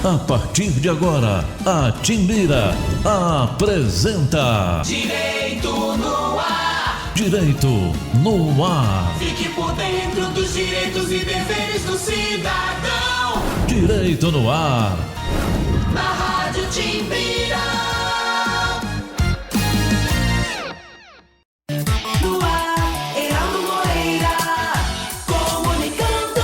A partir de agora, a Timbira apresenta Direito no Ar. Direito no Ar. Fique por dentro dos direitos e deveres do cidadão. Direito no Ar. Na Rádio Timbira. No ar, Heraldo Moreira, comunicando.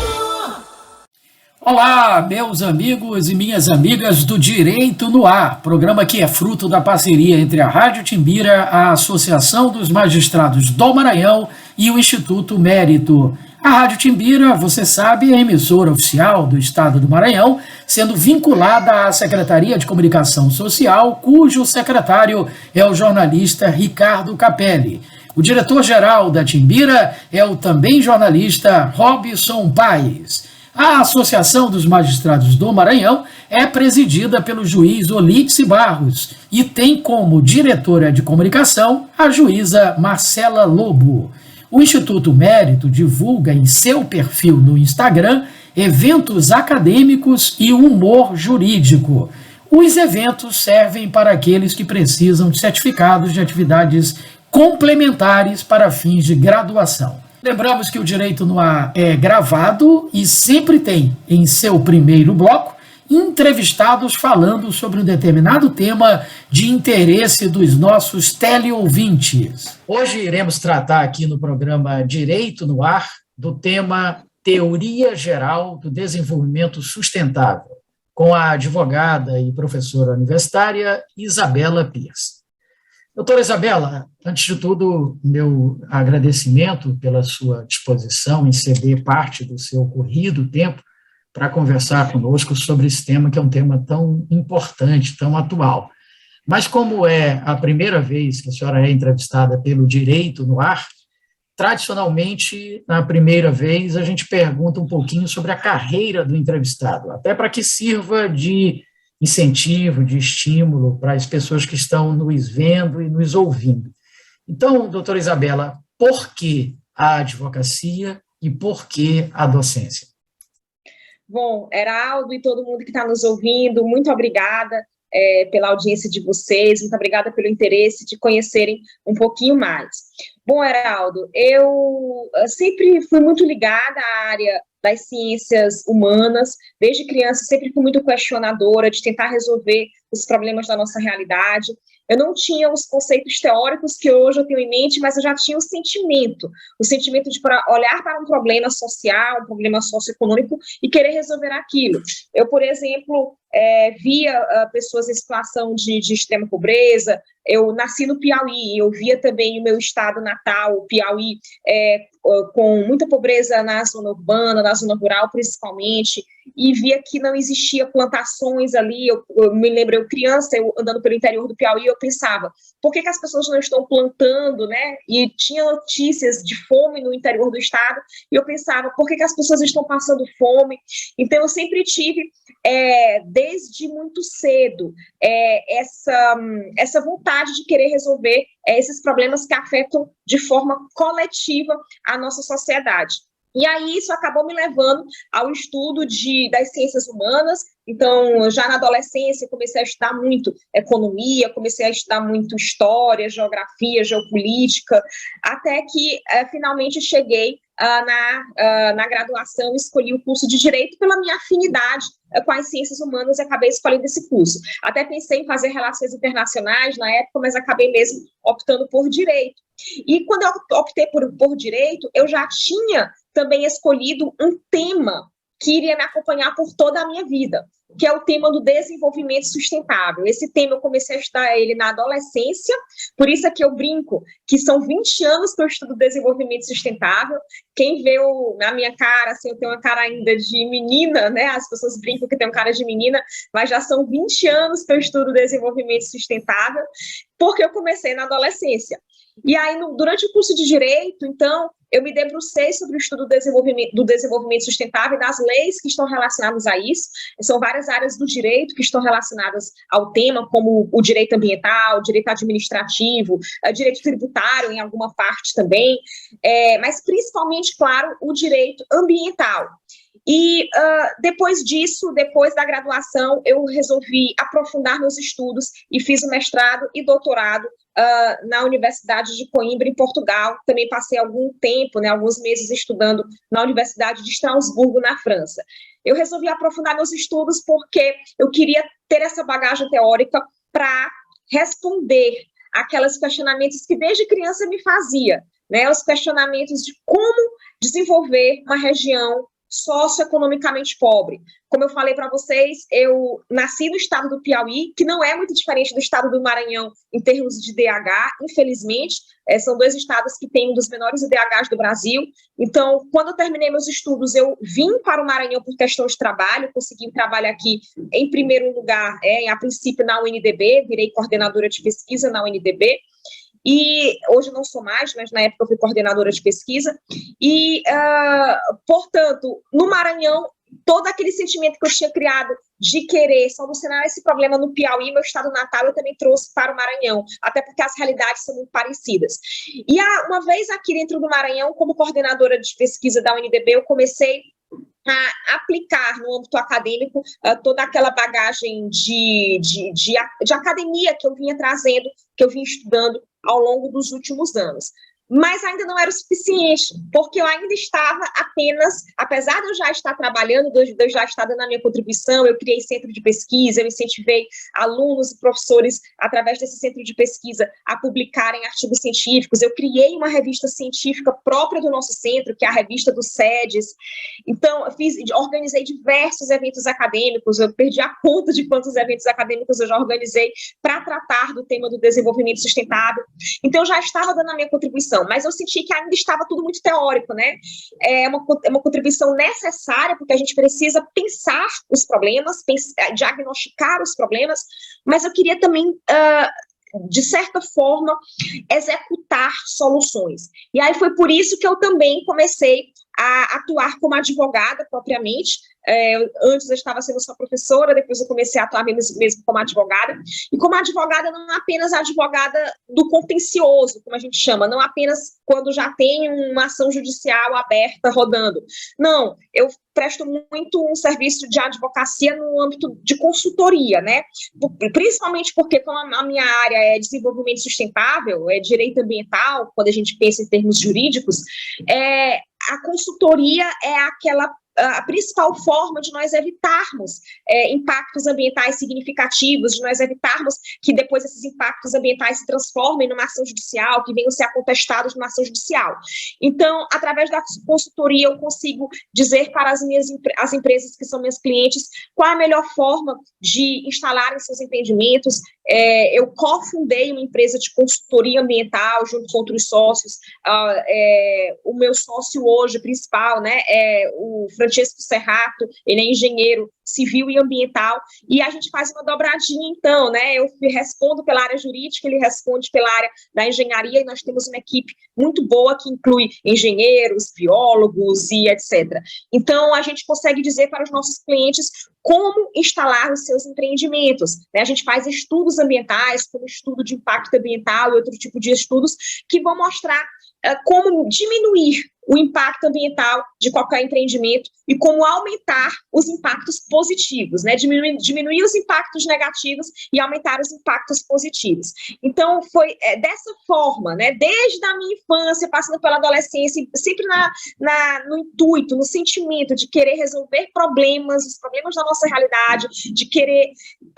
Olá, meus amigos e minhas amigas do Direito no Ar, programa que é fruto da parceria entre a Rádio Timbira, a Associação dos Magistrados do Maranhão e o Instituto Mérito. A Rádio Timbira, você sabe, é a emissora oficial do Estado do Maranhão, sendo vinculada à Secretaria de Comunicação Social, cujo secretário é o jornalista Ricardo Capelli. O diretor-geral da Timbira é o também jornalista Robson Paes. A Associação dos Magistrados do Maranhão é presidida pelo juiz Olídice Barros e tem como diretora de comunicação a juíza Marcela Lobo. O Instituto Mérito divulga em seu perfil no Instagram eventos acadêmicos e humor jurídico. Os eventos servem para aqueles que precisam de certificados de atividades complementares para fins de graduação. Lembramos que o Direito no Ar é gravado e sempre tem, em seu primeiro bloco, entrevistados falando sobre um determinado tema de interesse dos nossos teleouvintes. Hoje iremos tratar aqui no programa Direito no Ar do tema Teoria Geral do Desenvolvimento Sustentável, com a advogada e professora universitária Isabela Pierce. Doutora Isabela, antes de tudo, meu agradecimento pela sua disposição em ceder parte do seu corrido tempo para conversar conosco sobre esse tema, que é um tema tão importante, tão atual. Mas como é a primeira vez que a senhora é entrevistada pelo Direito no Ar, tradicionalmente, na primeira vez, a gente pergunta um pouquinho sobre a carreira do entrevistado, até para que sirva de incentivo, de estímulo para as pessoas que estão nos vendo e nos ouvindo. Então, doutora Isabela, por que a advocacia e por que a docência? Bom, Heraldo e todo mundo que está nos ouvindo, muito obrigada pela audiência de vocês, muito obrigada pelo interesse de conhecerem um pouquinho mais. Bom, Heraldo, eu sempre fui muito ligada à área das ciências humanas, desde criança sempre fui muito questionadora de tentar resolver os problemas da nossa realidade. Eu não tinha os conceitos teóricos que hoje eu tenho em mente, mas eu já tinha o sentimento de olhar para um problema social, um problema socioeconômico e querer resolver aquilo. Eu, por exemplo, via pessoas em situação de extrema pobreza. Eu nasci no Piauí, eu via também o meu estado natal, o Piauí, com muita pobreza na zona urbana, na zona rural principalmente, e via que não existia plantações ali. Eu me lembro, eu criança, eu andando pelo interior do Piauí, eu pensava, por que as pessoas não estão plantando, né? E tinha notícias de fome no interior do estado, e eu pensava, por que as pessoas estão passando fome? Então, eu sempre tive, desde muito cedo, essa vontade de querer resolver esses problemas que afetam de forma coletiva a nossa sociedade. E aí isso acabou me levando ao estudo das ciências humanas. Então, já na adolescência, comecei a estudar muito economia, comecei a estudar muito história, geografia, geopolítica, até que finalmente cheguei na graduação, escolhi o curso de Direito pela minha afinidade com as ciências humanas e acabei escolhendo esse curso. Até pensei em fazer relações internacionais na época, mas acabei mesmo optando por Direito. E quando eu optei por Direito, eu já tinha também escolhido um tema que iria me acompanhar por toda a minha vida, que é o tema do desenvolvimento sustentável. Esse tema eu comecei a estudar ele na adolescência, por isso é que eu brinco que são 20 anos que eu estudo desenvolvimento sustentável. Quem vê na minha cara, assim, eu tenho uma cara ainda de menina, né? As pessoas brincam que tenho cara de menina, mas já são 20 anos que eu estudo desenvolvimento sustentável, porque eu comecei na adolescência. E aí, durante o curso de Direito, então, eu me debrucei sobre o estudo do desenvolvimento sustentável e das leis que estão relacionadas a isso. São várias áreas do direito que estão relacionadas ao tema, como o direito ambiental, o direito administrativo, o direito tributário, em alguma parte também, mas principalmente, claro, o direito ambiental. E depois disso, depois da graduação, eu resolvi aprofundar meus estudos e fiz o mestrado e doutorado na Universidade de Coimbra, em Portugal. Também passei algum tempo, né, alguns meses estudando na Universidade de Estrasburgo, na França. Eu resolvi aprofundar meus estudos porque eu queria ter essa bagagem teórica para responder aqueles questionamentos que desde criança me fazia, né, os questionamentos de como desenvolver uma região socioeconomicamente pobre. Como eu falei para vocês, eu nasci no estado do Piauí, que não é muito diferente do estado do Maranhão em termos de IDH, infelizmente, são dois estados que têm um dos menores IDHs do Brasil. Então, quando eu terminei meus estudos, eu vim para o Maranhão por questão de trabalho, consegui um trabalho aqui, em primeiro lugar, a princípio na UNDB, virei coordenadora de pesquisa na UNDB, e hoje não sou mais, mas na época eu fui coordenadora de pesquisa, e, portanto, no Maranhão, todo aquele sentimento que eu tinha criado de querer solucionar esse problema no Piauí, meu estado natal, eu também trouxe para o Maranhão, até porque as realidades são muito parecidas. E uma vez aqui dentro do Maranhão, como coordenadora de pesquisa da UNDB, eu comecei a aplicar no âmbito acadêmico toda aquela bagagem de academia que eu vinha trazendo, que eu vinha estudando ao longo dos últimos anos. Mas ainda não era o suficiente, porque eu ainda estava apenas, apesar de eu já estar trabalhando, de eu já estar dando a minha contribuição, eu criei centro de pesquisa, eu incentivei alunos e professores, através desse centro de pesquisa, a publicarem artigos científicos, eu criei uma revista científica própria do nosso centro, que é a revista do SEDES, então organizei diversos eventos acadêmicos, eu perdi a conta de quantos eventos acadêmicos eu já organizei para tratar do tema do desenvolvimento sustentável, então eu já estava dando a minha contribuição, mas eu senti que ainda estava tudo muito teórico, né? É uma contribuição necessária, porque a gente precisa pensar os problemas, diagnosticar os problemas, mas eu queria também, de certa forma, executar soluções. E aí foi por isso que eu também comecei a atuar como advogada propriamente. Antes eu estava sendo só professora, depois eu comecei a atuar mesmo como advogada, e como advogada não é apenas a advogada do contencioso, como a gente chama, não apenas quando já tem uma ação judicial aberta rodando, não, eu presto muito um serviço de advocacia no âmbito de consultoria, né, principalmente porque como a minha área é desenvolvimento sustentável, é direito ambiental, quando a gente pensa em termos jurídicos, a consultoria é a principal forma de nós evitarmos impactos ambientais significativos, de nós evitarmos que depois esses impactos ambientais se transformem numa ação judicial, que venham a ser contestados numa ação judicial. Então, através da consultoria, eu consigo dizer para as empresas que são meus clientes qual a melhor forma de instalarem seus empreendimentos. Eu cofundei uma empresa de consultoria ambiental junto com outros sócios. O meu sócio hoje principal, né, é o Francesco Serrato, ele é engenheiro civil e ambiental, e a gente faz uma dobradinha, então, né, eu respondo pela área jurídica, ele responde pela área da engenharia, e nós temos uma equipe muito boa que inclui engenheiros, biólogos e etc. Então, a gente consegue dizer para os nossos clientes como instalar os seus empreendimentos, né? A gente faz estudos ambientais, como estudo de impacto ambiental e outro tipo de estudos que vão mostrar como diminuir o impacto ambiental de qualquer empreendimento e como aumentar os impactos positivos, né? Diminuir os impactos negativos e aumentar os impactos positivos. Então, foi dessa forma, né? Desde a minha infância, passando pela adolescência, sempre no intuito, no sentimento de querer resolver problemas, os problemas da nossa realidade, de querer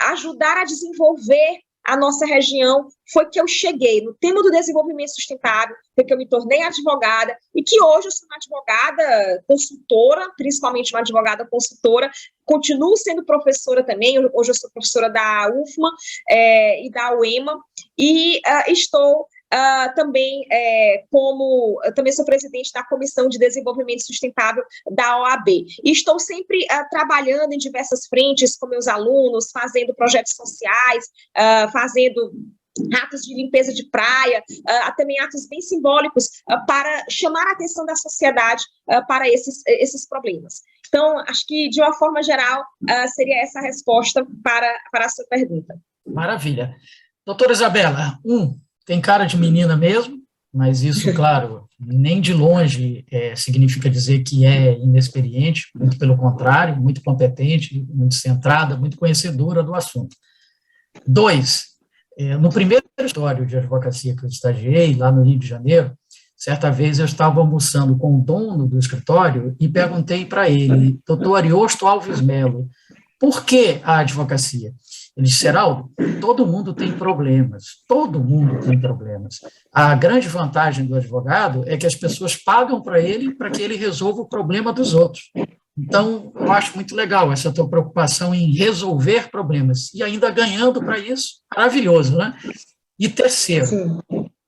ajudar a desenvolver a nossa região, foi que eu cheguei no tema do desenvolvimento sustentável, foi que eu me tornei advogada, e que hoje eu sou uma advogada consultora, principalmente uma advogada consultora, continuo sendo professora também, hoje eu sou professora da UFMA e da UEMA, e estou também também sou presidente da Comissão de Desenvolvimento Sustentável da OAB. E estou sempre trabalhando em diversas frentes com meus alunos, fazendo projetos sociais, fazendo atos de limpeza de praia, também atos bem simbólicos para chamar a atenção da sociedade para esses problemas. Então, acho que, de uma forma geral, seria essa a resposta para a sua pergunta. Maravilha. Doutora Isabela, tem cara de menina mesmo, mas isso, claro, nem de longe significa dizer que é inexperiente, muito pelo contrário, muito competente, muito centrada, muito conhecedora do assunto. 2, no primeiro escritório de advocacia que eu estagiei, lá no Rio de Janeiro, certa vez eu estava almoçando com o dono do escritório e perguntei para ele, doutor Ariosto Alves Melo, por que a advocacia? Ele disse, Geraldo, todo mundo tem problemas, todo mundo tem problemas. A grande vantagem do advogado é que as pessoas pagam para que ele resolva o problema dos outros. Então, eu acho muito legal essa tua preocupação em resolver problemas, e ainda ganhando para isso, maravilhoso, né? E terceiro, sim,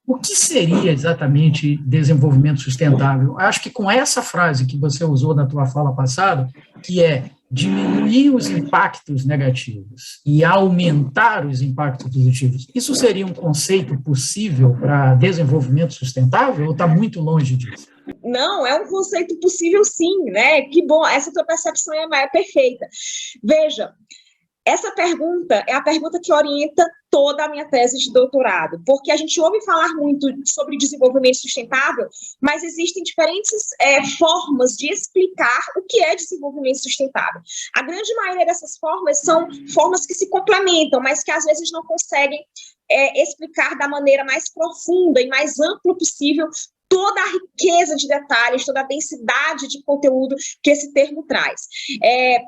o que seria exatamente desenvolvimento sustentável? Eu acho que com essa frase que você usou na tua fala passada, que é diminuir os impactos negativos e aumentar os impactos positivos, isso seria um conceito possível para desenvolvimento sustentável ou está muito longe disso? Não, é um conceito possível sim, né? Que bom, essa tua percepção é perfeita. Veja, essa pergunta é a pergunta que orienta toda a minha tese de doutorado, porque a gente ouve falar muito sobre desenvolvimento sustentável, mas existem diferentes formas de explicar o que é desenvolvimento sustentável. A grande maioria dessas formas são formas que se complementam, mas que às vezes não conseguem explicar da maneira mais profunda e mais ampla possível toda a riqueza de detalhes, toda a densidade de conteúdo que esse termo traz.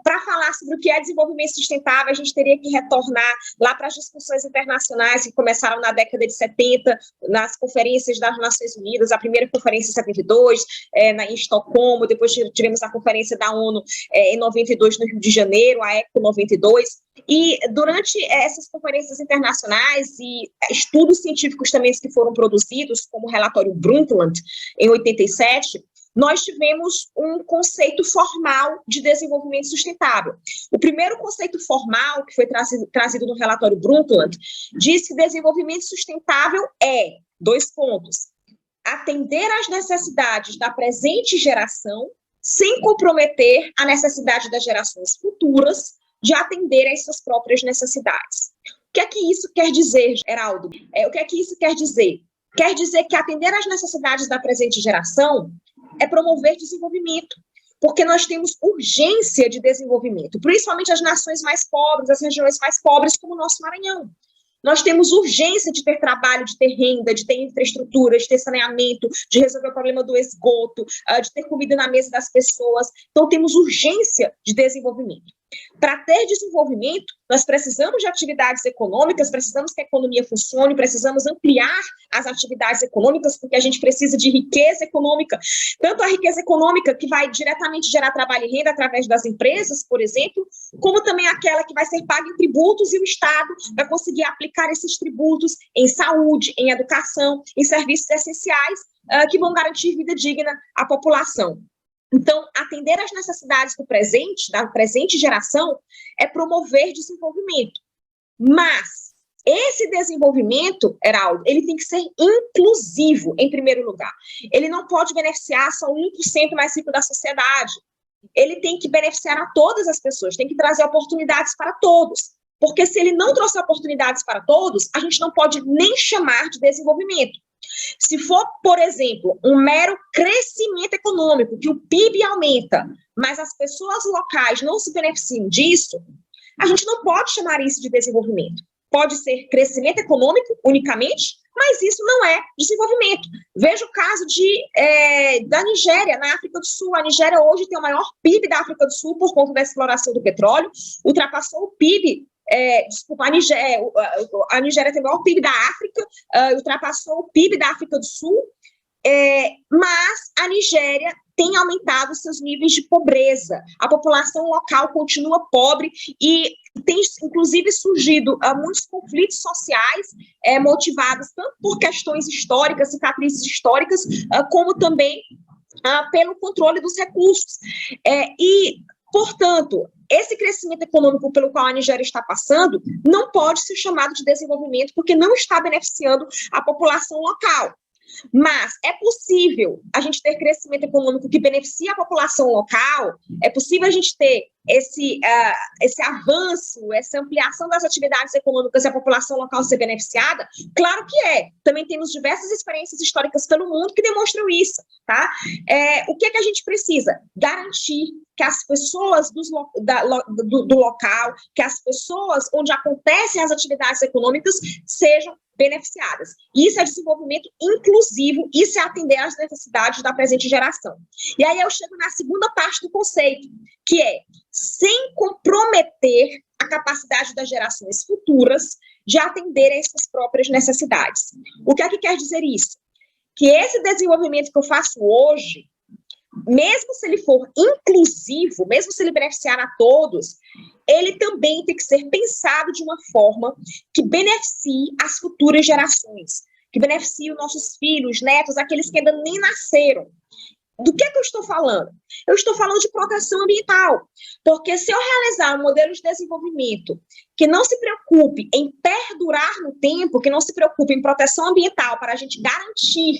Para falar sobre o que é desenvolvimento sustentável, a gente teria que retornar lá para as discussões internacionais que começaram na década de 70, nas conferências das Nações Unidas, a primeira conferência em 72, em Estocolmo, depois tivemos a conferência da ONU em 92 no Rio de Janeiro, a ECO 92, e durante essas conferências internacionais e estudos científicos também que foram produzidos, como o relatório Brundtland, em 87, nós tivemos um conceito formal de desenvolvimento sustentável. O primeiro conceito formal, que foi trazido no relatório Brundtland, diz que desenvolvimento sustentável é, 2 pontos, atender às necessidades da presente geração, sem comprometer a necessidade das gerações futuras de atender às suas próprias necessidades. O que é que isso quer dizer, Geraldo? O que é que isso quer dizer? Quer dizer que atender às necessidades da presente geração é promover desenvolvimento, porque nós temos urgência de desenvolvimento, principalmente as nações mais pobres, as regiões mais pobres, como o nosso Maranhão. Nós temos urgência de ter trabalho, de ter renda, de ter infraestrutura, de ter saneamento, de resolver o problema do esgoto, de ter comida na mesa das pessoas. Então, temos urgência de desenvolvimento. Para ter desenvolvimento, nós precisamos de atividades econômicas, precisamos que a economia funcione, precisamos ampliar as atividades econômicas, porque a gente precisa de riqueza econômica, tanto a riqueza econômica que vai diretamente gerar trabalho e renda através das empresas, por exemplo, como também aquela que vai ser paga em tributos e o Estado vai conseguir aplicar esses tributos em saúde, em educação, em serviços essenciais que vão garantir vida digna à população. Então, atender às necessidades do presente, da presente geração, é promover desenvolvimento. Mas esse desenvolvimento, Heraldo, ele tem que ser inclusivo, em primeiro lugar. Ele não pode beneficiar só 1% mais rico da sociedade. Ele tem que beneficiar a todas as pessoas, tem que trazer oportunidades para todos. Porque se ele não trouxer oportunidades para todos, a gente não pode nem chamar de desenvolvimento. Se for, por exemplo, um mero crescimento econômico, que o PIB aumenta, mas as pessoas locais não se beneficiam disso, a gente não pode chamar isso de desenvolvimento. Pode ser crescimento econômico unicamente, mas isso não é desenvolvimento. Veja o caso da Nigéria, na África do Sul. A Nigéria hoje tem o maior PIB da África do Sul por conta da exploração do petróleo, ultrapassou o PIB. A Nigéria tem o maior PIB da África, ultrapassou o PIB da África do Sul, mas a Nigéria tem aumentado seus níveis de pobreza. A população local continua pobre e tem, inclusive, surgido muitos conflitos sociais motivados tanto por questões históricas, cicatrizes históricas, como também pelo controle dos recursos. Portanto, esse crescimento econômico pelo qual a Nigéria está passando não pode ser chamado de desenvolvimento porque não está beneficiando a população local. Mas é possível a gente ter crescimento econômico que beneficie a população local? É possível a gente ter esse avanço, essa ampliação das atividades econômicas e a população local ser beneficiada? Claro que é. Também temos diversas experiências históricas pelo mundo que demonstram isso, tá? O que é que a gente precisa? Garantir que as pessoas do local, que as pessoas onde acontecem as atividades econômicas sejam beneficiadas. Isso é desenvolvimento inclusivo, isso é atender às necessidades da presente geração. E aí eu chego na segunda parte do conceito, que é sem comprometer a capacidade das gerações futuras de atender a essas próprias necessidades. O que é que quer dizer isso? Que esse desenvolvimento que eu faço hoje, mesmo se ele for inclusivo, mesmo se ele beneficiar a todos, ele também tem que ser pensado de uma forma que beneficie as futuras gerações, que beneficie os nossos filhos, netos, aqueles que ainda nem nasceram. Do que eu estou falando? Eu estou falando de proteção ambiental, porque se eu realizar um modelo de desenvolvimento que não se preocupe em perdurar no tempo, que não se preocupe em proteção ambiental, para a gente garantir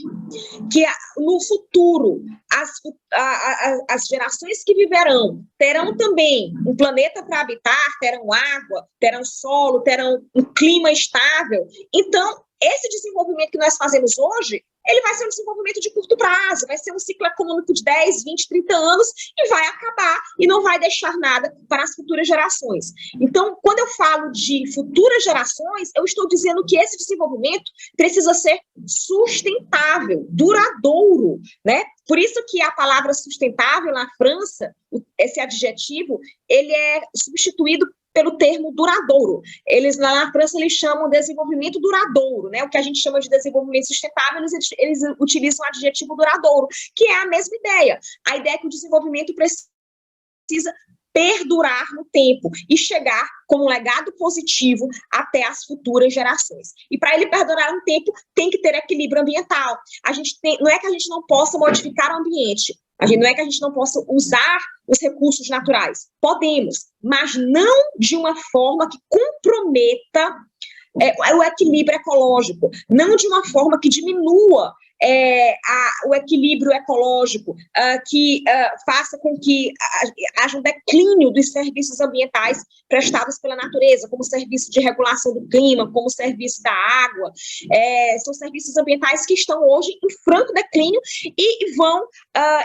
que no futuro as gerações que viverão terão também um planeta para habitar, terão água, terão solo, terão um clima estável, então esse desenvolvimento que nós fazemos hoje, ele vai ser um desenvolvimento de curto prazo, vai ser um ciclo econômico de 10, 20, 30 anos e vai acabar e não vai deixar nada para as futuras gerações. Então, quando eu falo de futuras gerações, eu estou dizendo que esse desenvolvimento precisa ser sustentável, duradouro, né? Por isso que a palavra sustentável na França, esse adjetivo, ele é substituído pelo termo duradouro. Eles, lá na França, eles chamam desenvolvimento duradouro, né? O que a gente chama de desenvolvimento sustentável, eles utilizam o adjetivo duradouro, que é a mesma ideia. A ideia é que o desenvolvimento precisa perdurar no tempo e chegar como um legado positivo até as futuras gerações. E para ele perdurar no tempo, tem que ter equilíbrio ambiental. Não é que a gente não possa modificar o ambiente, não é que a gente não possa usar os recursos naturais. Podemos, mas não de uma forma que comprometa o equilíbrio ecológico, não de uma forma que diminua o equilíbrio ecológico, que faça com que haja um declínio dos serviços ambientais prestados pela natureza, como serviço de regulação do clima, como serviço da água. São serviços ambientais que estão hoje em franco declínio e vão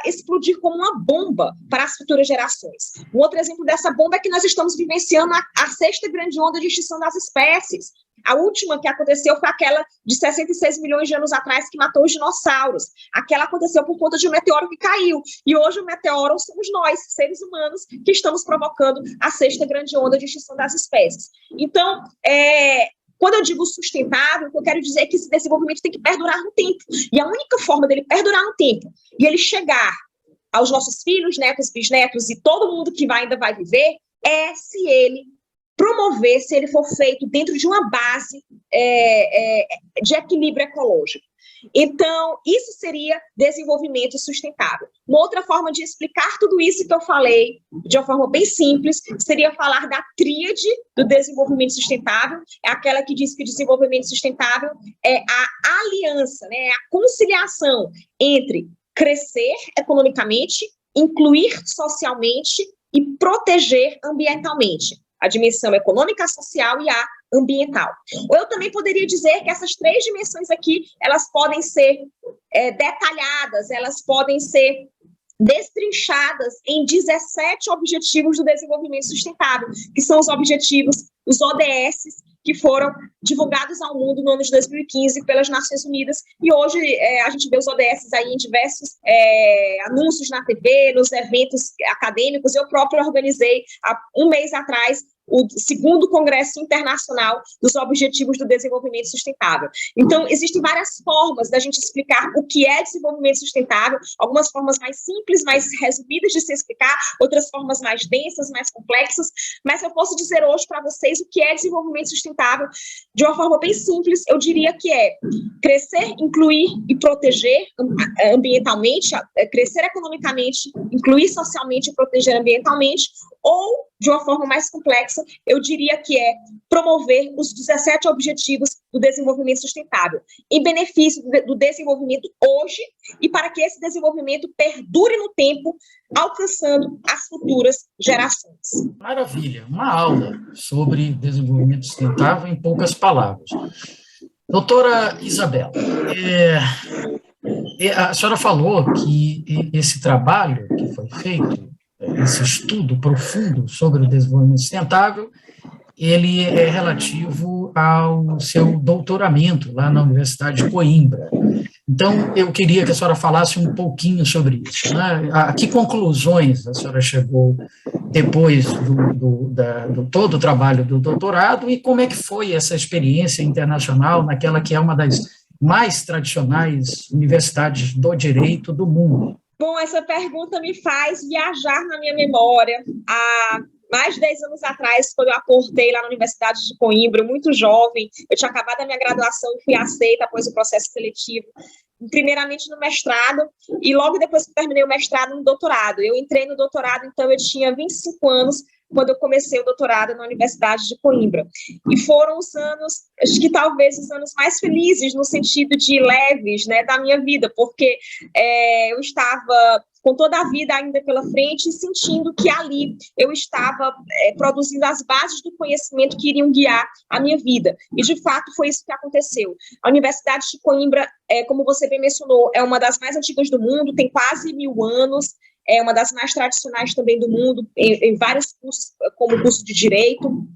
explodir como uma bomba para as futuras gerações. Um outro exemplo dessa bomba é que nós estamos vivenciando a sexta grande onda de extinção das espécies. A última que aconteceu foi aquela de 66 milhões de anos atrás que matou os dinossauros. Aquela aconteceu por conta de um meteoro que caiu. E hoje o meteoro somos nós, seres humanos, que estamos provocando a sexta grande onda de extinção das espécies. Então, quando eu digo sustentável, eu quero dizer que esse desenvolvimento tem que perdurar no tempo. E a única forma dele perdurar no tempo e ele chegar aos nossos filhos, netos, bisnetos e todo mundo que ainda vai viver é se ele promover, se ele for feito dentro de uma base de equilíbrio ecológico. Então, isso seria desenvolvimento sustentável. Uma outra forma de explicar tudo isso que eu falei, de uma forma bem simples, seria falar da tríade do desenvolvimento sustentável, é aquela que diz que o desenvolvimento sustentável é a aliança, né, é a conciliação entre crescer economicamente, incluir socialmente e proteger ambientalmente. A dimensão econômica, social e a ambiental. Ou eu também poderia dizer que essas três dimensões aqui, elas podem ser detalhadas, elas podem ser destrinchadas em 17 objetivos do desenvolvimento sustentável, que são os objetivos, os ODS, que foram divulgados ao mundo no ano de 2015 pelas Nações Unidas, e hoje a gente vê os ODS aí em diversos anúncios na TV, nos eventos acadêmicos. Eu próprio organizei, há um mês atrás, o segundo Congresso Internacional dos Objetivos do Desenvolvimento Sustentável. Então, existem várias formas da gente explicar o que é desenvolvimento sustentável, algumas formas mais simples, mais resumidas de se explicar, outras formas mais densas, mais complexas, mas eu posso dizer hoje para vocês o que é desenvolvimento sustentável de uma forma bem simples. Eu diria que é crescer, incluir e proteger ambientalmente, crescer economicamente, incluir socialmente e proteger ambientalmente, ou de uma forma mais complexa, eu diria que é promover os 17 Objetivos do Desenvolvimento Sustentável, em benefício do desenvolvimento hoje e para que esse desenvolvimento perdure no tempo, alcançando as futuras gerações. Maravilha, uma aula sobre desenvolvimento sustentável em poucas palavras. Doutora Isabela, a senhora falou que esse trabalho que foi feito, esse estudo profundo sobre o desenvolvimento sustentável, ele é relativo ao seu doutoramento lá na Universidade de Coimbra. Então, eu queria que a senhora falasse um pouquinho sobre isso, né? A que conclusões a senhora chegou depois do todo o trabalho do doutorado e como é que foi essa experiência internacional naquela que é uma das mais tradicionais universidades do direito do mundo? Bom, essa pergunta me faz viajar na minha memória. Há mais de 10 anos atrás, quando eu acordei lá na Universidade de Coimbra, muito jovem, eu tinha acabado a minha graduação e fui aceita após o processo seletivo, primeiramente no mestrado, e logo depois que terminei o mestrado, no doutorado. Eu entrei no doutorado, então eu tinha 25 anos, quando eu comecei o doutorado na Universidade de Coimbra. E foram os anos, acho que talvez os anos mais felizes, no sentido de leves, né, da minha vida, porque eu estava com toda a vida ainda pela frente e sentindo que ali eu estava produzindo as bases do conhecimento que iriam guiar a minha vida. E, de fato, foi isso que aconteceu. A Universidade de Coimbra, como você bem mencionou, é uma das mais antigas do mundo, tem quase 1000 anos, é uma das mais tradicionais também do mundo, em vários cursos, como o curso de Direito,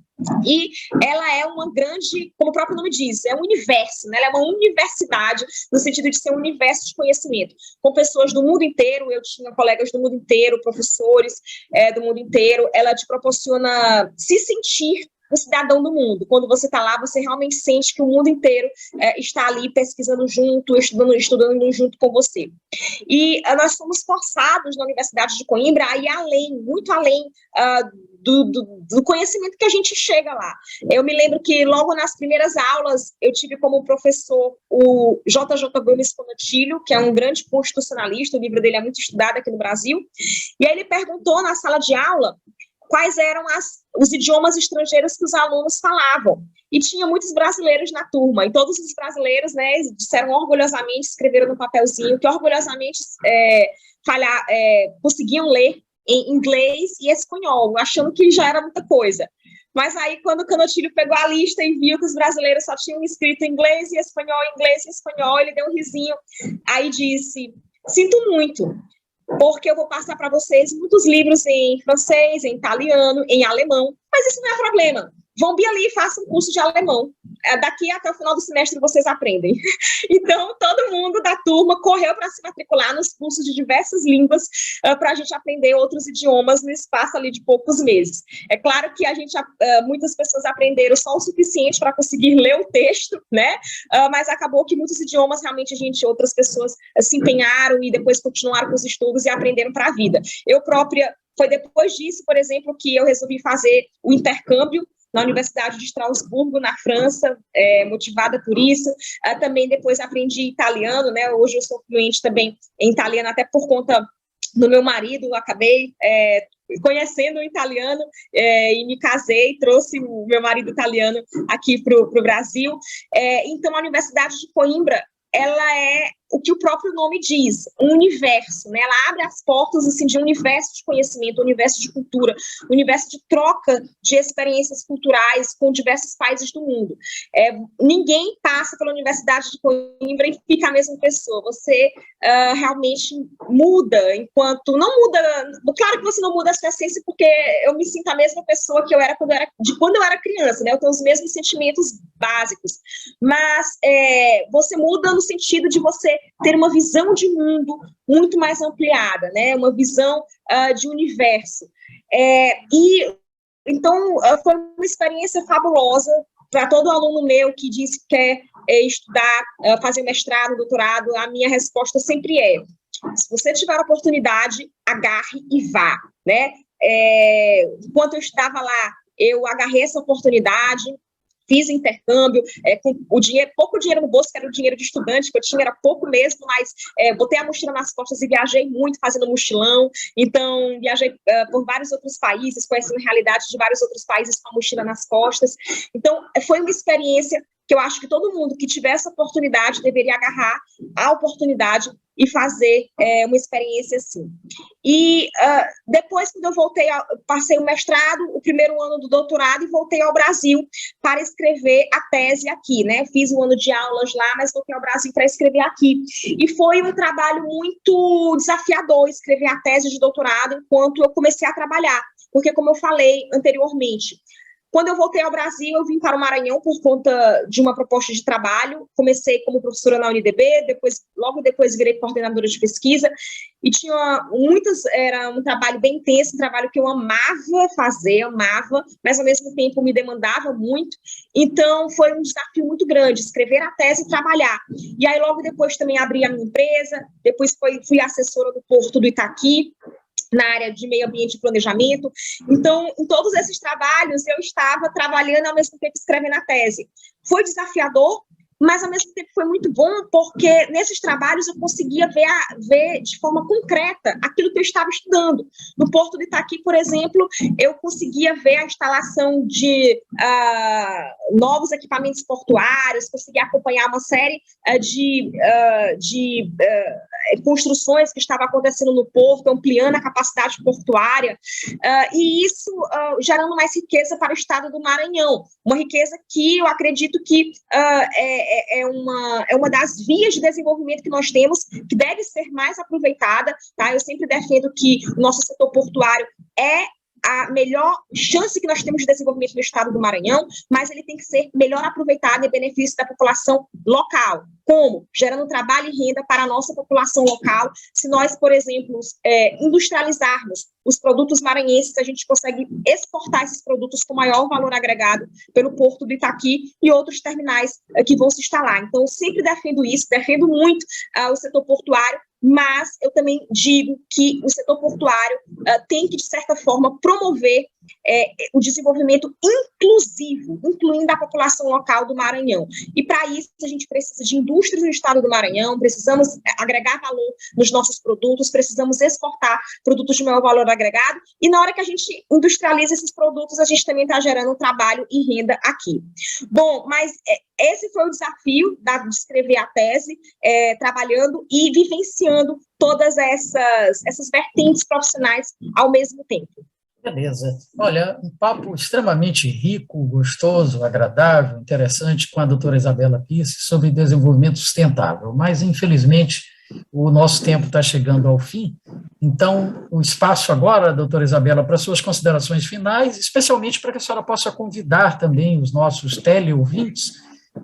e ela é uma grande, como o próprio nome diz, é um universo, né? Ela é uma universidade, no sentido de ser um universo de conhecimento, com pessoas do mundo inteiro. Eu tinha colegas do mundo inteiro, professores do mundo inteiro. Ela te proporciona se sentir um cidadão do mundo. Quando você está lá, você realmente sente que o mundo inteiro está ali pesquisando junto, estudando junto com você. E nós fomos forçados na Universidade de Coimbra a ir além, muito além do conhecimento que a gente chega lá. Eu me lembro que logo nas primeiras aulas eu tive como professor o J.J. Gomes Conotilho, que é um grande constitucionalista, o livro dele é muito estudado aqui no Brasil, e aí ele perguntou na sala de aula quais eram os idiomas estrangeiros que os alunos falavam. E tinha muitos brasileiros na turma, e todos os brasileiros, né, disseram orgulhosamente, escreveram no papelzinho, que orgulhosamente conseguiam ler em inglês e espanhol, achando que já era muita coisa. Mas aí, quando o Canotilho pegou a lista e viu que os brasileiros só tinham escrito inglês e espanhol, ele deu um risinho, aí disse: sinto muito, porque eu vou passar para vocês muitos livros em francês, em italiano, em alemão, mas isso não é problema. Vão bem ali e façam um curso de alemão. Daqui até o final do semestre vocês aprendem. Então, todo mundo da turma correu para se matricular nos cursos de diversas línguas para a gente aprender outros idiomas no espaço ali de poucos meses. É claro que muitas pessoas aprenderam só o suficiente para conseguir ler o texto, né? Mas acabou que muitos idiomas realmente outras pessoas se empenharam e depois continuaram com os estudos e aprenderam para a vida. Eu própria, foi depois disso, por exemplo, que eu resolvi fazer o intercâmbio na Universidade de Estrasburgo, na França, motivada por isso. Também depois aprendi italiano, né? Hoje eu sou fluente também em italiano, até por conta do meu marido. Eu acabei conhecendo o italiano e me casei, trouxe o meu marido italiano aqui para o Brasil. Então, a Universidade de Coimbra, ela é o que o próprio nome diz, um universo, né? Ela abre as portas assim, de um universo de conhecimento, um universo de cultura, um universo de troca de experiências culturais com diversos países do mundo. Ninguém passa pela Universidade de Coimbra e fica a mesma pessoa. Você realmente muda, enquanto não muda. Claro que você não muda a sua essência, porque eu me sinto a mesma pessoa que eu era quando eu era criança, né? Eu tenho os mesmos sentimentos básicos, mas você muda no sentido de você ter uma visão de mundo muito mais ampliada, né? Uma visão de universo. Então, foi uma experiência fabulosa para todo aluno meu que diz que quer estudar, fazer mestrado, doutorado. A minha resposta sempre se você tiver a oportunidade, agarre e vá, né? Enquanto eu estava lá, eu agarrei essa oportunidade, fiz intercâmbio, com o dinheiro, pouco dinheiro no bolso, que era o dinheiro de estudante que eu tinha, era pouco mesmo, mas botei a mochila nas costas e viajei muito fazendo mochilão. Então, viajei por vários outros países, conhecendo a realidade de vários outros países com a mochila nas costas. Então, foi uma experiência que eu acho que todo mundo que tiver essa oportunidade deveria agarrar a oportunidade e fazer uma experiência assim. E depois, quando eu voltei, passei o mestrado, o primeiro ano do doutorado, e voltei ao Brasil para escrever a tese aqui, né? Fiz um ano de aulas lá, mas voltei ao Brasil para escrever aqui. E foi um trabalho muito desafiador escrever a tese de doutorado enquanto eu comecei a trabalhar, porque, como eu falei anteriormente, quando eu voltei ao Brasil, eu vim para o Maranhão por conta de uma proposta de trabalho. Comecei como professora na UNDB, logo depois virei coordenadora de pesquisa, e era um trabalho bem intenso, um trabalho que eu amava fazer, mas ao mesmo tempo me demandava muito. Então, foi um desafio muito grande, escrever a tese e trabalhar. E aí, logo depois, também abri a minha empresa, depois fui assessora do Porto do Itaqui, na área de meio ambiente e planejamento. Então, em todos esses trabalhos, eu estava trabalhando ao mesmo tempo escrevendo a tese. Foi desafiador, mas ao mesmo tempo foi muito bom, porque nesses trabalhos eu conseguia ver de forma concreta aquilo que eu estava estudando. No Porto do Itaqui, por exemplo, eu conseguia ver a instalação de novos equipamentos portuários, conseguia acompanhar uma série de construções que estavam acontecendo no porto, ampliando a capacidade portuária, e isso gerando mais riqueza para o estado do Maranhão, uma riqueza que eu acredito que é uma das vias de desenvolvimento que nós temos, que deve ser mais aproveitada, tá? Eu sempre defendo que o nosso setor portuário é a melhor chance que nós temos de desenvolvimento do estado do Maranhão, mas ele tem que ser melhor aproveitado em benefício da população local. Como? Gerando trabalho e renda para a nossa população local. Se nós, por exemplo, industrializarmos os produtos maranhenses, a gente consegue exportar esses produtos com maior valor agregado pelo Porto do Itaqui e outros terminais que vão se instalar. Então, eu sempre defendo isso, defendo muito o setor portuário, mas eu também digo que o setor portuário tem que, de certa forma, promover o desenvolvimento inclusivo, incluindo a população local do Maranhão. E, para isso, a gente precisa de indústrias no estado do Maranhão, precisamos agregar valor nos nossos produtos, precisamos exportar produtos de maior valor agregado, e na hora que a gente industrializa esses produtos, a gente também está gerando trabalho e renda aqui. Bom, mas esse foi o desafio de escrever a tese, trabalhando e vivenciando todas essas vertentes profissionais ao mesmo tempo. Beleza. Olha, um papo extremamente rico, gostoso, agradável, interessante com a doutora Isabela Pierce sobre desenvolvimento sustentável, mas, infelizmente, o nosso tempo está chegando ao fim. Então, o espaço agora, doutora Isabela, para suas considerações finais, especialmente para que a senhora possa convidar também os nossos teleouvintes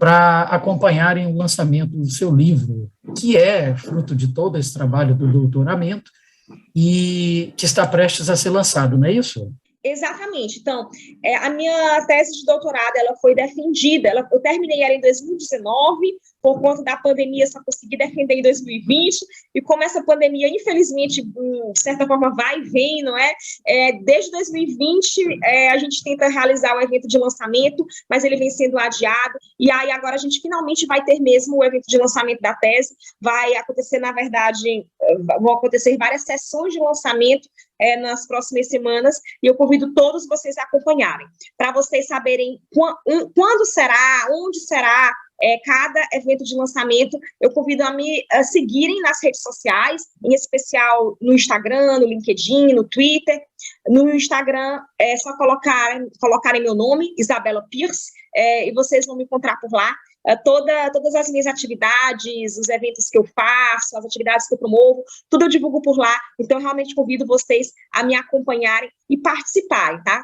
para acompanharem o lançamento do seu livro, que é fruto de todo esse trabalho do doutoramento, e que está prestes a ser lançado, não é isso? Exatamente. Então, a minha tese de doutorado, ela foi defendida, eu terminei ela em 2019, por conta da pandemia, só consegui defender em 2020, e como essa pandemia, infelizmente, de certa forma, vai e vem, não é? Desde 2020, a gente tenta realizar o evento de lançamento, mas ele vem sendo adiado, e aí agora a gente finalmente vai ter mesmo o evento de lançamento da tese, vai acontecer, na verdade, vão acontecer várias sessões de lançamento nas próximas semanas, e eu convido todos vocês a acompanharem, para vocês saberem quando será, onde será, cada evento de lançamento. Eu convido a me seguirem nas redes sociais, em especial no Instagram, no LinkedIn, no Twitter. No Instagram é só colocarem meu nome, Isabela Pierce, e vocês vão me encontrar por lá. Todas as minhas atividades, os eventos que eu faço, as atividades que eu promovo, tudo eu divulgo por lá. Então, eu realmente convido vocês a me acompanharem e participarem, tá?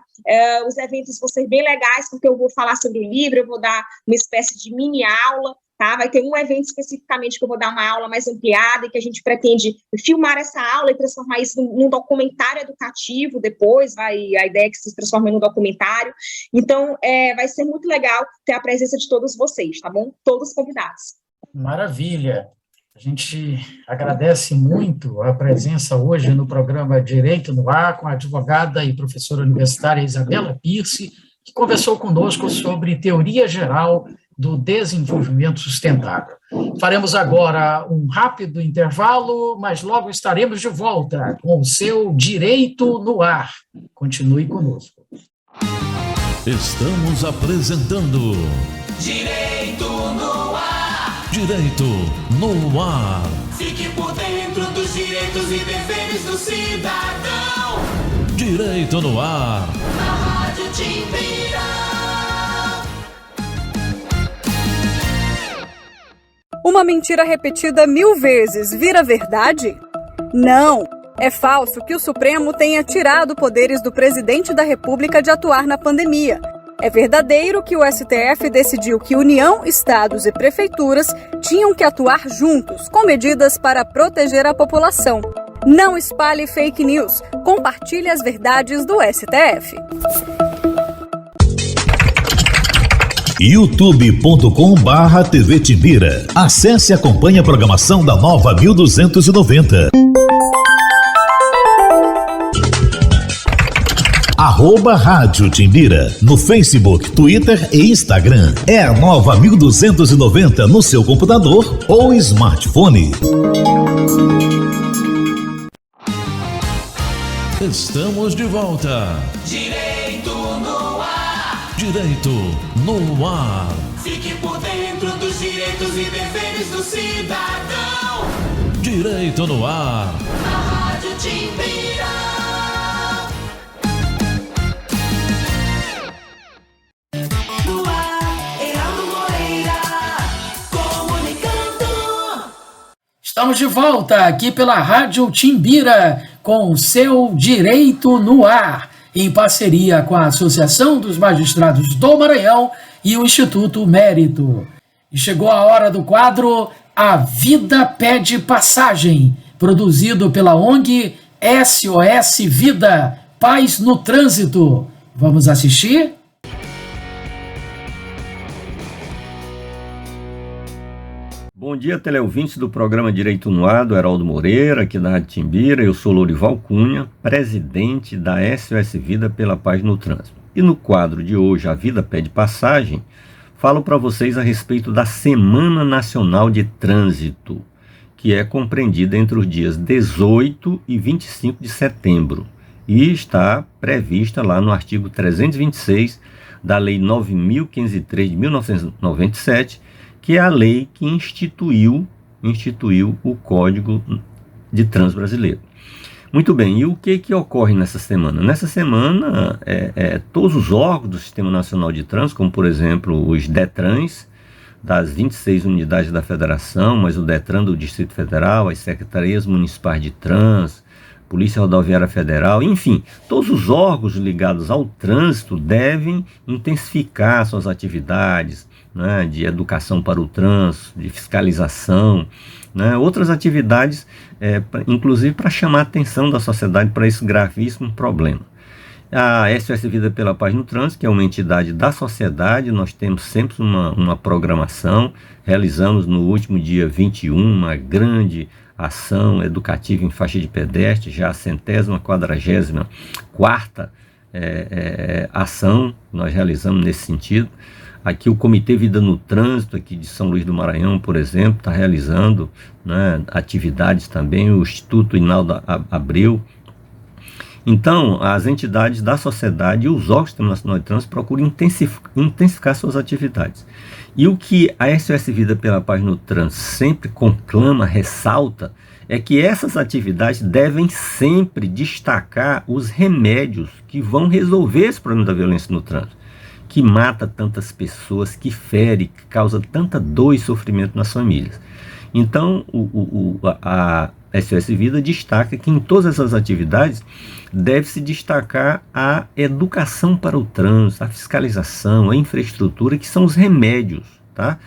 Os eventos vão ser bem legais, porque eu vou falar sobre o livro, eu vou dar uma espécie de mini aula, tá? Vai ter um evento especificamente que eu vou dar uma aula mais ampliada, e que a gente pretende filmar essa aula e transformar isso num documentário educativo depois, a ideia é que se transforme num documentário. Então, vai ser muito legal ter a presença de todos vocês, tá bom? Todos convidados. Maravilha! A gente agradece muito a presença hoje no programa Direito no Ar, com a advogada e professora universitária Isabela Pierce, que conversou conosco sobre teoria geral do desenvolvimento sustentável. Faremos agora um rápido intervalo, mas logo estaremos de volta com o seu Direito no Ar. Continue conosco. Estamos apresentando Direito no Ar. Direito no Ar. Fique por dentro dos direitos e deveres do cidadão. Direito no Ar. Na Rádio Timbira. Uma mentira repetida 1000 vezes vira verdade? Não! É falso que o Supremo tenha tirado poderes do presidente da República de atuar na pandemia. É verdadeiro que o STF decidiu que União, estados e prefeituras tinham que atuar juntos, com medidas para proteger a população. Não espalhe fake news. Compartilhe as verdades do STF. youtube.com/TV Timbira. Acesse e acompanhe a programação da Nova 1290. @Rádio Timbira no Facebook, Twitter e Instagram. É a Nova 1290 no seu computador ou smartphone. Estamos de volta. Direito no Ar. Direito no Ar. Fique por dentro dos direitos e deveres do cidadão. Direito no Ar. Na Rádio Timbira. No ar, Heraldo Moreira, comunicando. Estamos de volta aqui pela Rádio Timbira com o seu Direito no Ar, em parceria com a Associação dos Magistrados do Maranhão e o Instituto Mérito. E chegou a hora do quadro A Vida Pede Passagem, produzido pela ONG SOS Vida, Paz no Trânsito. Vamos assistir? Bom dia, teleouvintes do programa Direito no Ar, do Heraldo Moreira, aqui da Rádio Timbira. Eu sou Lourival Cunha, presidente da SOS Vida pela Paz no Trânsito. E no quadro de hoje, A Vida Pede Passagem, falo para vocês a respeito da Semana Nacional de Trânsito, que é compreendida entre os dias 18 e 25 de setembro e está prevista lá no artigo 326 da Lei 9.503 de 1997, que é a lei que instituiu o Código de Trânsito Brasileiro. Muito bem, e o que ocorre nessa semana? Nessa semana, todos os órgãos do Sistema Nacional de Trânsito, como por exemplo os DETRANs, das 26 unidades da Federação, mas o DETRAN do Distrito Federal, as Secretarias Municipais de Trânsito, Polícia Rodoviária Federal, enfim, todos os órgãos ligados ao trânsito devem intensificar suas atividades, né, de educação para o trânsito, de fiscalização, né, outras atividades, inclusive para chamar a atenção da sociedade para esse gravíssimo problema. A SOS Vida pela Paz no Trânsito, que é uma entidade da sociedade, nós temos sempre uma programação, realizamos no último dia 21 uma grande ação educativa em faixa de pedestre, já a 144ª ação nós realizamos nesse sentido. Aqui o Comitê Vida no Trânsito, aqui de São Luís do Maranhão, por exemplo, está realizando, né, atividades também, o Instituto Hinaldo Abreu. Então, as entidades da sociedade e os órgãos do Sistema Nacional de Trânsito procuram intensificar suas atividades. E o que a SOS Vida pela Paz no Trânsito sempre conclama, ressalta, é que essas atividades devem sempre destacar os remédios que vão resolver esse problema da violência no trânsito, que mata tantas pessoas, que fere, que causa tanta dor e sofrimento nas famílias. Então, a SOS Vida destaca que em todas essas atividades deve-se destacar a educação para o trânsito, a fiscalização, a infraestrutura, que são os remédios, tá?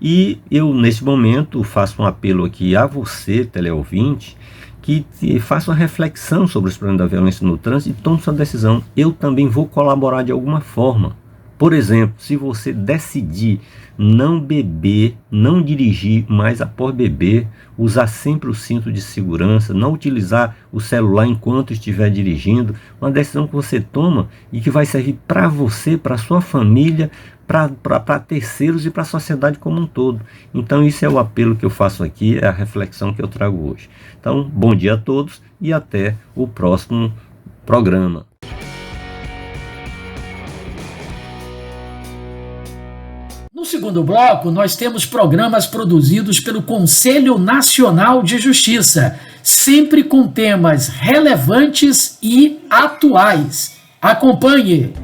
E eu, neste momento, faço um apelo aqui a você, teleouvinte, que faça uma reflexão sobre os problemas da violência no trânsito e tome sua decisão. Eu também vou colaborar de alguma forma Por exemplo, se você decidir não beber, não dirigir mais após beber, usar sempre o cinto de segurança, não utilizar o celular enquanto estiver dirigindo, uma decisão que você toma e que vai servir para você, para sua família, para terceiros e para a sociedade como um todo. Então isso é o apelo que eu faço aqui, é a reflexão que eu trago hoje. Então, bom dia a todos e até o próximo programa. No segundo bloco, nós temos programas produzidos pelo Conselho Nacional de Justiça, sempre com temas relevantes e atuais. Acompanhe!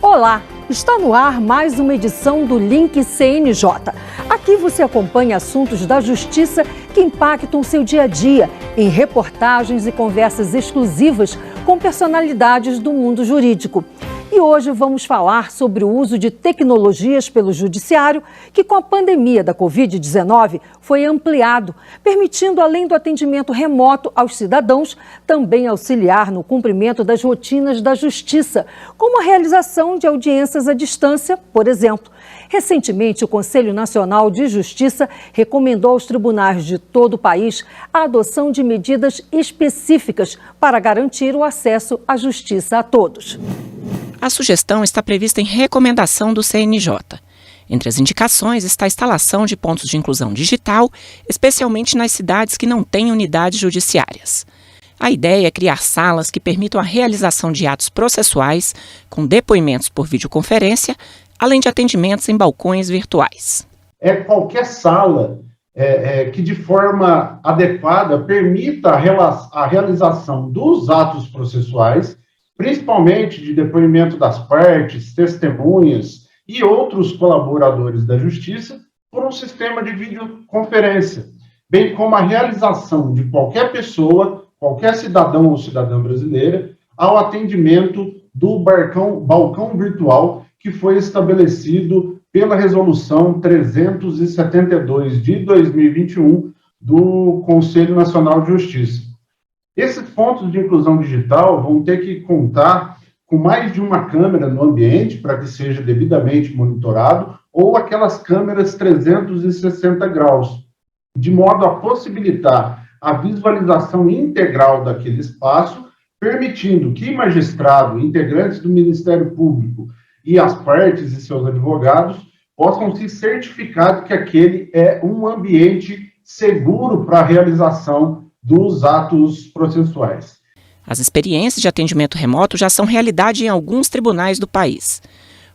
Olá, está no ar mais uma edição do Link CNJ. Aqui você acompanha assuntos da justiça que impactam o seu dia a dia, em reportagens e conversas exclusivas com personalidades do mundo jurídico. E hoje vamos falar sobre o uso de tecnologias pelo judiciário, que com a pandemia da Covid-19 foi ampliado, permitindo, além do atendimento remoto aos cidadãos, também auxiliar no cumprimento das rotinas da justiça, como a realização de audiências à distância, por exemplo. Recentemente, o Conselho Nacional de Justiça recomendou aos tribunais de todo o país a adoção de medidas específicas para garantir o acesso à justiça a todos. A sugestão está prevista em recomendação do CNJ. Entre as indicações está a instalação de pontos de inclusão digital, especialmente nas cidades que não têm unidades judiciárias. A ideia é criar salas que permitam a realização de atos processuais, com depoimentos por videoconferência, além de atendimentos em balcões virtuais. É qualquer sala que de forma adequada permita a realização dos atos processuais, principalmente de depoimento das partes, testemunhas e outros colaboradores da Justiça, por um sistema de videoconferência, bem como a realização de qualquer pessoa, qualquer cidadão ou cidadã brasileira, ao atendimento do balcão virtual que foi estabelecido pela Resolução 372 de 2021 do Conselho Nacional de Justiça. Esses pontos de inclusão digital vão ter que contar com mais de uma câmera no ambiente para que seja devidamente monitorado, ou aquelas câmeras 360 graus, de modo a possibilitar a visualização integral daquele espaço, permitindo que magistrado, integrantes do Ministério Público e as partes e seus advogados possam se certificar que aquele é um ambiente seguro para a realização dos atos processuais. As experiências de atendimento remoto já são realidade em alguns tribunais do país.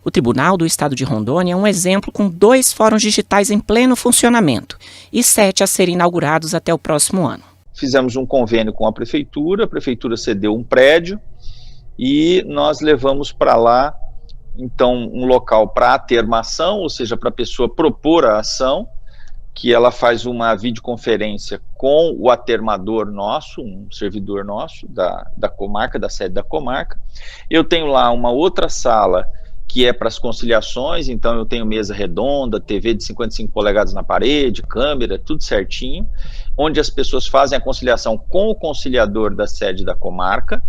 O Tribunal do Estado de Rondônia é um exemplo com 2 fóruns digitais em pleno funcionamento e 7 a serem inaugurados até o próximo ano. Fizemos um convênio com a prefeitura cedeu um prédio e nós levamos para lá, então, um local para atermação, ou seja, para a pessoa propor a ação, que ela faz uma videoconferência com o atermador nosso, um servidor nosso da comarca, da sede da comarca. Eu tenho lá uma outra sala que é para as conciliações, então eu tenho mesa redonda, TV de 55 polegadas na parede, câmera, tudo certinho, onde as pessoas fazem a conciliação com o conciliador da sede da comarca,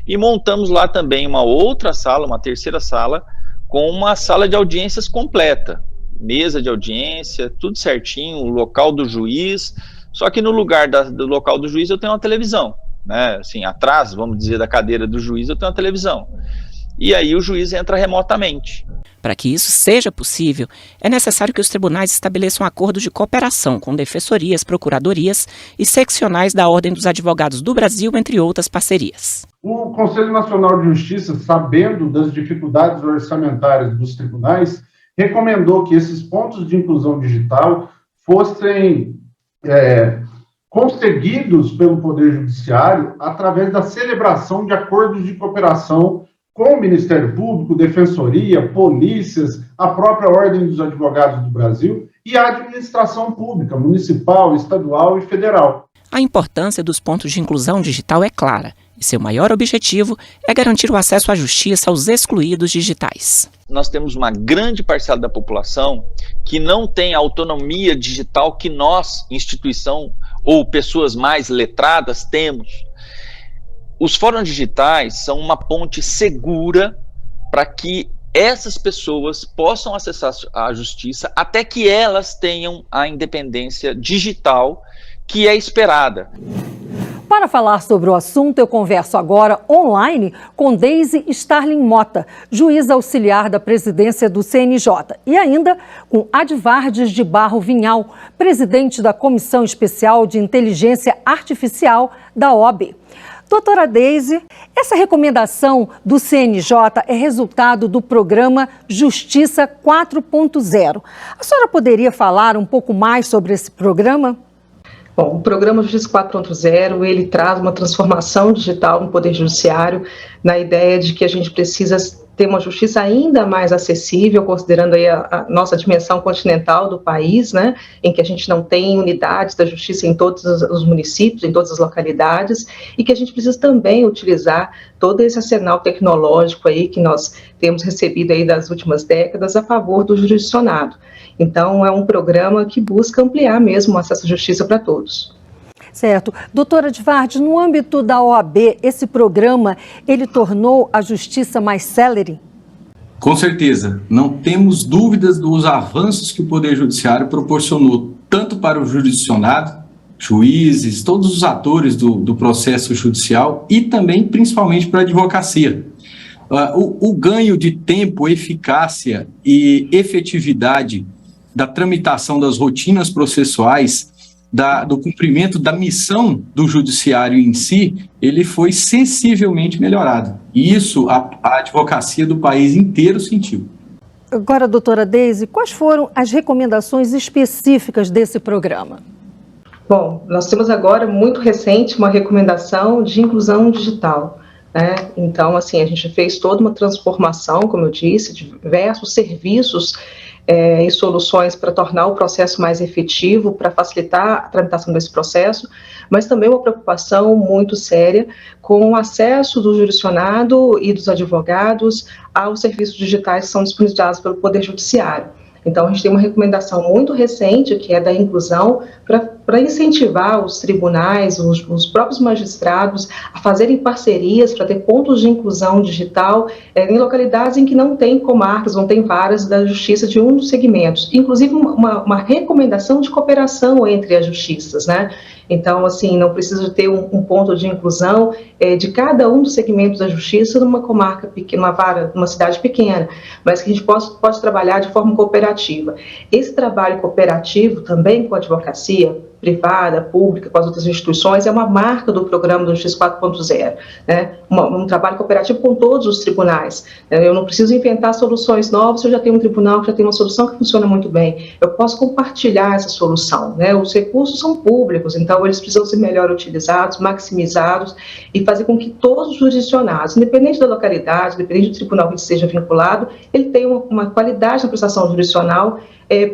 e montamos lá também uma outra sala, uma terceira sala, com uma sala de audiências completa, mesa de audiência, tudo certinho, o local do juiz, só que no lugar do local do juiz eu tenho uma televisão, né, assim, atrás, vamos dizer, da cadeira do juiz eu tenho uma televisão, e aí o juiz entra remotamente. Para que isso seja possível, é necessário que os tribunais estabeleçam acordos de cooperação com defensorias, procuradorias e seccionais da Ordem dos Advogados do Brasil, entre outras parcerias. O Conselho Nacional de Justiça, sabendo das dificuldades orçamentárias dos tribunais, recomendou que esses pontos de inclusão digital fossem conseguidos pelo Poder Judiciário através da celebração de acordos de cooperação com o Ministério Público, Defensoria, polícias, a própria Ordem dos Advogados do Brasil e a administração pública, municipal, estadual e federal. A importância dos pontos de inclusão digital é clara, e seu maior objetivo é garantir o acesso à justiça aos excluídos digitais. Nós temos uma grande parcela da população que não tem a autonomia digital que nós, instituição ou pessoas mais letradas, temos. os fóruns digitais são uma ponte segura para que essas pessoas possam acessar a justiça até que elas tenham a independência digital que é esperada. Para falar sobre o assunto, eu converso agora online com Deise Starling Mota, juíza auxiliar da presidência do CNJ, e ainda com Advardes de Barro Vinhal, presidente da Comissão Especial de Inteligência Artificial da OAB. Doutora Deise, essa recomendação do CNJ é resultado do programa Justiça 4.0. A senhora poderia falar um pouco mais sobre esse programa? Bom, o programa Justiça 4.0, ele traz uma transformação digital no Poder Judiciário, na ideia de que a gente precisa ter uma justiça ainda mais acessível, considerando aí a nossa dimensão continental do país, né, em que a gente não tem unidades da justiça em todos os municípios, em todas as localidades, e que a gente precisa também utilizar todo esse arsenal tecnológico aí que nós temos recebido aí das últimas décadas a favor do jurisdicionado. Então, é um programa que busca ampliar mesmo o acesso à justiça para todos. Certo. Doutora Advardes, no âmbito da OAB, esse programa, ele tornou a justiça mais célere? Com certeza. Não temos dúvidas dos avanços que o Poder Judiciário proporcionou, tanto para o jurisdicionado, juízes, todos os atores do processo judicial e também, principalmente, para a advocacia. O ganho de tempo, eficácia e efetividade da tramitação das rotinas processuais, do cumprimento da missão do judiciário em si, ele foi sensivelmente melhorado. E isso a advocacia do país inteiro sentiu. Agora, doutora Deise, quais foram as recomendações específicas desse programa? Bom, nós temos agora, muito recente, uma recomendação de inclusão digital. Então, assim, a gente fez toda uma transformação, como eu disse, de diversos serviços e soluções para tornar o processo mais efetivo, para facilitar a tramitação desse processo, mas também uma preocupação muito séria com o acesso do jurisdicionado e dos advogados aos serviços digitais que são disponibilizados pelo Poder Judiciário. Então, a gente tem uma recomendação muito recente, que é da inclusão, para incentivar os tribunais, os próprios magistrados, a fazerem parcerias para ter pontos de inclusão digital em localidades em que não tem comarcas, não tem varas da justiça de um dos segmentos. Inclusive, uma recomendação de cooperação entre as justiças, né? Então, assim, não precisa ter um ponto de inclusão de cada um dos segmentos da justiça numa comarca pequena, uma vara, numa cidade pequena, mas que a gente pode trabalhar de forma cooperativa. Esse trabalho cooperativo também com a advocacia privada, pública, com as outras instituições, é uma marca do programa do Justiça 4.0, né? Um trabalho cooperativo com todos os tribunais. Eu não preciso inventar soluções novas, eu já tenho um tribunal que já tem uma solução que funciona muito bem. Eu posso compartilhar essa solução, né? Os recursos são públicos, então eles precisam ser melhor utilizados, maximizados e fazer com que todos os jurisdicionados, independente da localidade, independente do tribunal que esteja vinculado, ele tenha uma qualidade na prestação jurisdicional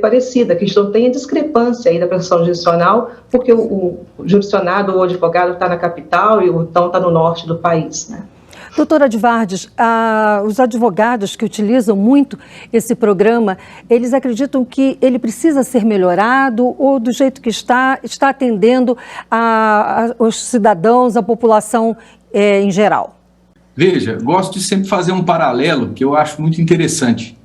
parecida, que a gente não tenha discrepância aí da prestação jurisdicional, porque o jurisdicionado ou o advogado está na capital e então está no norte do país, né? Doutora Advardes, os advogados que utilizam muito esse programa, eles acreditam que ele precisa ser melhorado ou do jeito que está atendendo os cidadãos, a população em geral? Veja, gosto de sempre fazer um paralelo que eu acho muito interessante.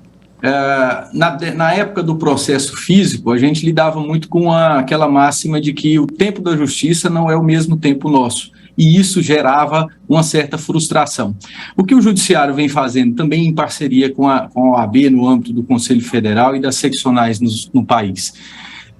Na época do processo físico, a gente lidava muito com aquela máxima de que o tempo da justiça não é o mesmo tempo nosso, e isso gerava uma certa frustração. O que o Judiciário vem fazendo também em parceria com a OAB no âmbito do Conselho Federal e das seccionais no país,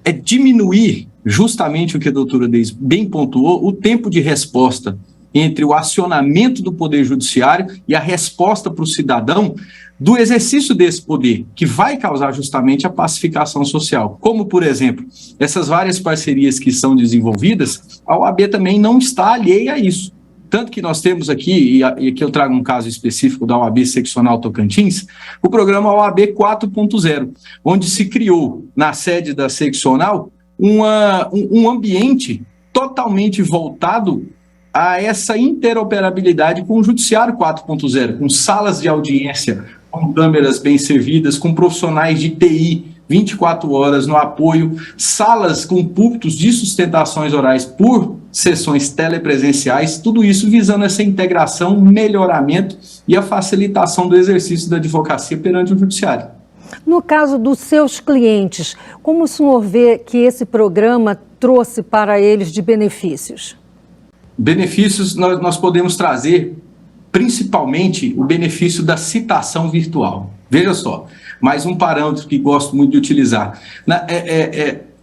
é diminuir justamente o que a doutora Deise bem pontuou, o tempo de resposta entre o acionamento do Poder Judiciário e a resposta para o cidadão do exercício desse poder, que vai causar justamente a pacificação social. Como, por exemplo, essas várias parcerias que são desenvolvidas, a OAB também não está alheia a isso. Tanto que nós temos aqui, e aqui eu trago um caso específico da OAB Seccional Tocantins, o programa OAB 4.0, onde se criou, na sede da seccional, um ambiente totalmente voltado a essa interoperabilidade com o Judiciário 4.0, com salas de audiência, com câmeras bem servidas, com profissionais de TI 24 horas no apoio, salas com púlpitos de sustentações orais por sessões telepresenciais, tudo isso visando essa integração, melhoramento e a facilitação do exercício da advocacia perante o judiciário. No caso dos seus clientes, como o senhor vê que esse programa trouxe para eles de benefícios? Benefícios nós podemos trazer principalmente o benefício da citação virtual. Veja só, mais um parâmetro que gosto muito de utilizar.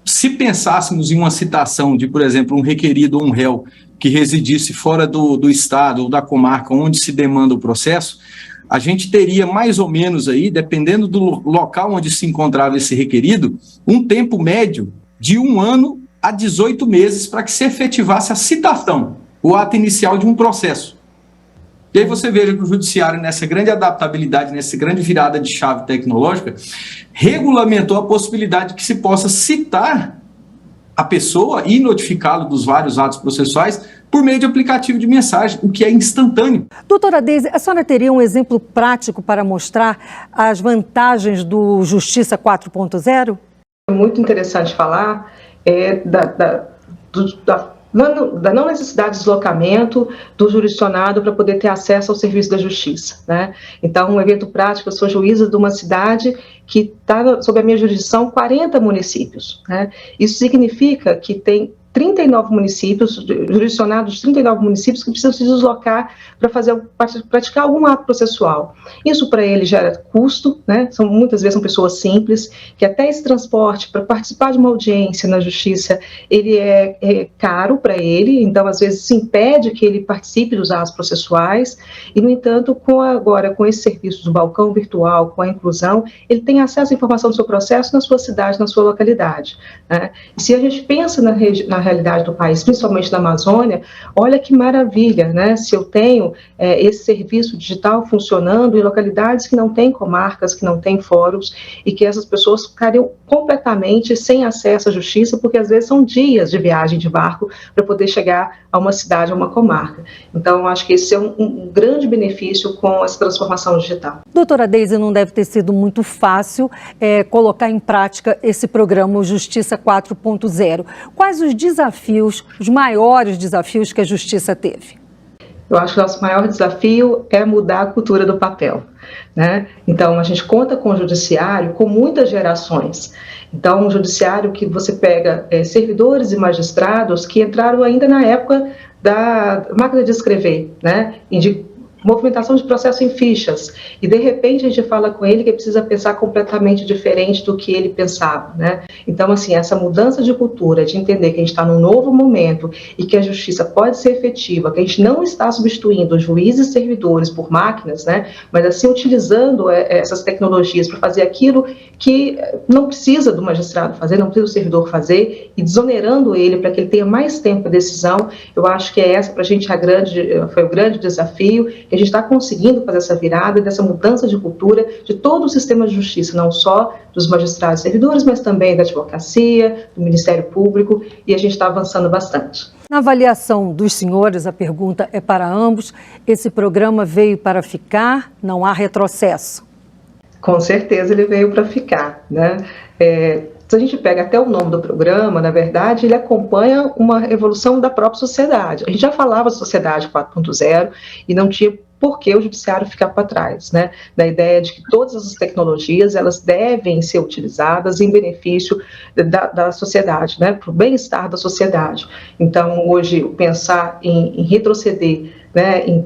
Se pensássemos em uma citação de, por exemplo, um requerido ou um réu que residisse fora do estado ou da comarca onde se demanda o processo, a gente teria mais ou menos aí, dependendo do local onde se encontrava esse requerido, um tempo médio de 1 ano a 18 meses para que se efetivasse a citação, o ato inicial de um processo. E aí você veja que o judiciário, nessa grande adaptabilidade, nessa grande virada de chave tecnológica, regulamentou a possibilidade de que se possa citar a pessoa e notificá-lo dos vários atos processuais por meio de aplicativo de mensagem, o que é instantâneo. Doutora Deise, a senhora teria um exemplo prático para mostrar as vantagens do Justiça 4.0? É muito interessante falar da não necessidade de deslocamento do jurisdicionado para poder ter acesso ao serviço da justiça, né? Então, um evento prático, eu sou juíza de uma cidade que está sob a minha jurisdição 40 municípios, né? Isso significa que tem 39 municípios, jurisdicionados de 39 municípios que precisam se deslocar para praticar algum ato processual. Isso para ele gera custo, né? Muitas vezes são pessoas simples, que até esse transporte para participar de uma audiência na justiça, ele é caro para ele, então às vezes se impede que ele participe dos atos processuais, e no entanto, agora com esse serviço do balcão virtual, com a inclusão, ele tem acesso à informação do seu processo na sua cidade, na sua localidade, né? E se a gente pensa na realidade do país, principalmente da Amazônia, olha que maravilha, né? Se eu tenho esse serviço digital funcionando em localidades que não têm comarcas, que não têm fóruns, e que essas pessoas ficariam completamente sem acesso à justiça, porque às vezes são dias de viagem de barco para poder chegar a uma cidade, a uma comarca. Então, eu acho que esse é um grande benefício com essa transformação digital. Doutora Deise, não deve ter sido muito fácil colocar em prática esse programa, o Justiça 4.0. Quais os maiores desafios que a Justiça teve? Eu acho que o nosso maior desafio é mudar a cultura do papel, né? Então, a gente conta com o judiciário com muitas gerações. Então, um judiciário que você pega servidores e magistrados que entraram ainda na época da máquina de escrever, né? E de movimentação de processo em fichas, e de repente a gente fala com ele que precisa pensar completamente diferente do que ele pensava, né? Então, assim, essa mudança de cultura, de entender que a gente está num novo momento e que a justiça pode ser efetiva, que a gente não está substituindo juízes e servidores por máquinas, né? Mas assim, utilizando essas tecnologias para fazer aquilo que não precisa do magistrado fazer, não precisa do servidor fazer, e desonerando ele para que ele tenha mais tempo para decisão. Eu acho que essa para a gente foi o grande desafio. A gente está conseguindo fazer essa virada, dessa mudança de cultura de todo o sistema de justiça, não só dos magistrados e servidores, mas também da advocacia, do Ministério Público, e a gente está avançando bastante. Na avaliação dos senhores, a pergunta é para ambos, esse programa veio para ficar, não há retrocesso? Com certeza ele veio para ficar, né? Se a gente pega até o nome do programa, na verdade, ele acompanha uma evolução da própria sociedade. A gente já falava de sociedade 4.0 e não tinha por que o judiciário ficar para trás, né? Da ideia de que todas as tecnologias, elas devem ser utilizadas em benefício da sociedade, né? Para o bem-estar da sociedade. Então, hoje, pensar em retroceder, né, em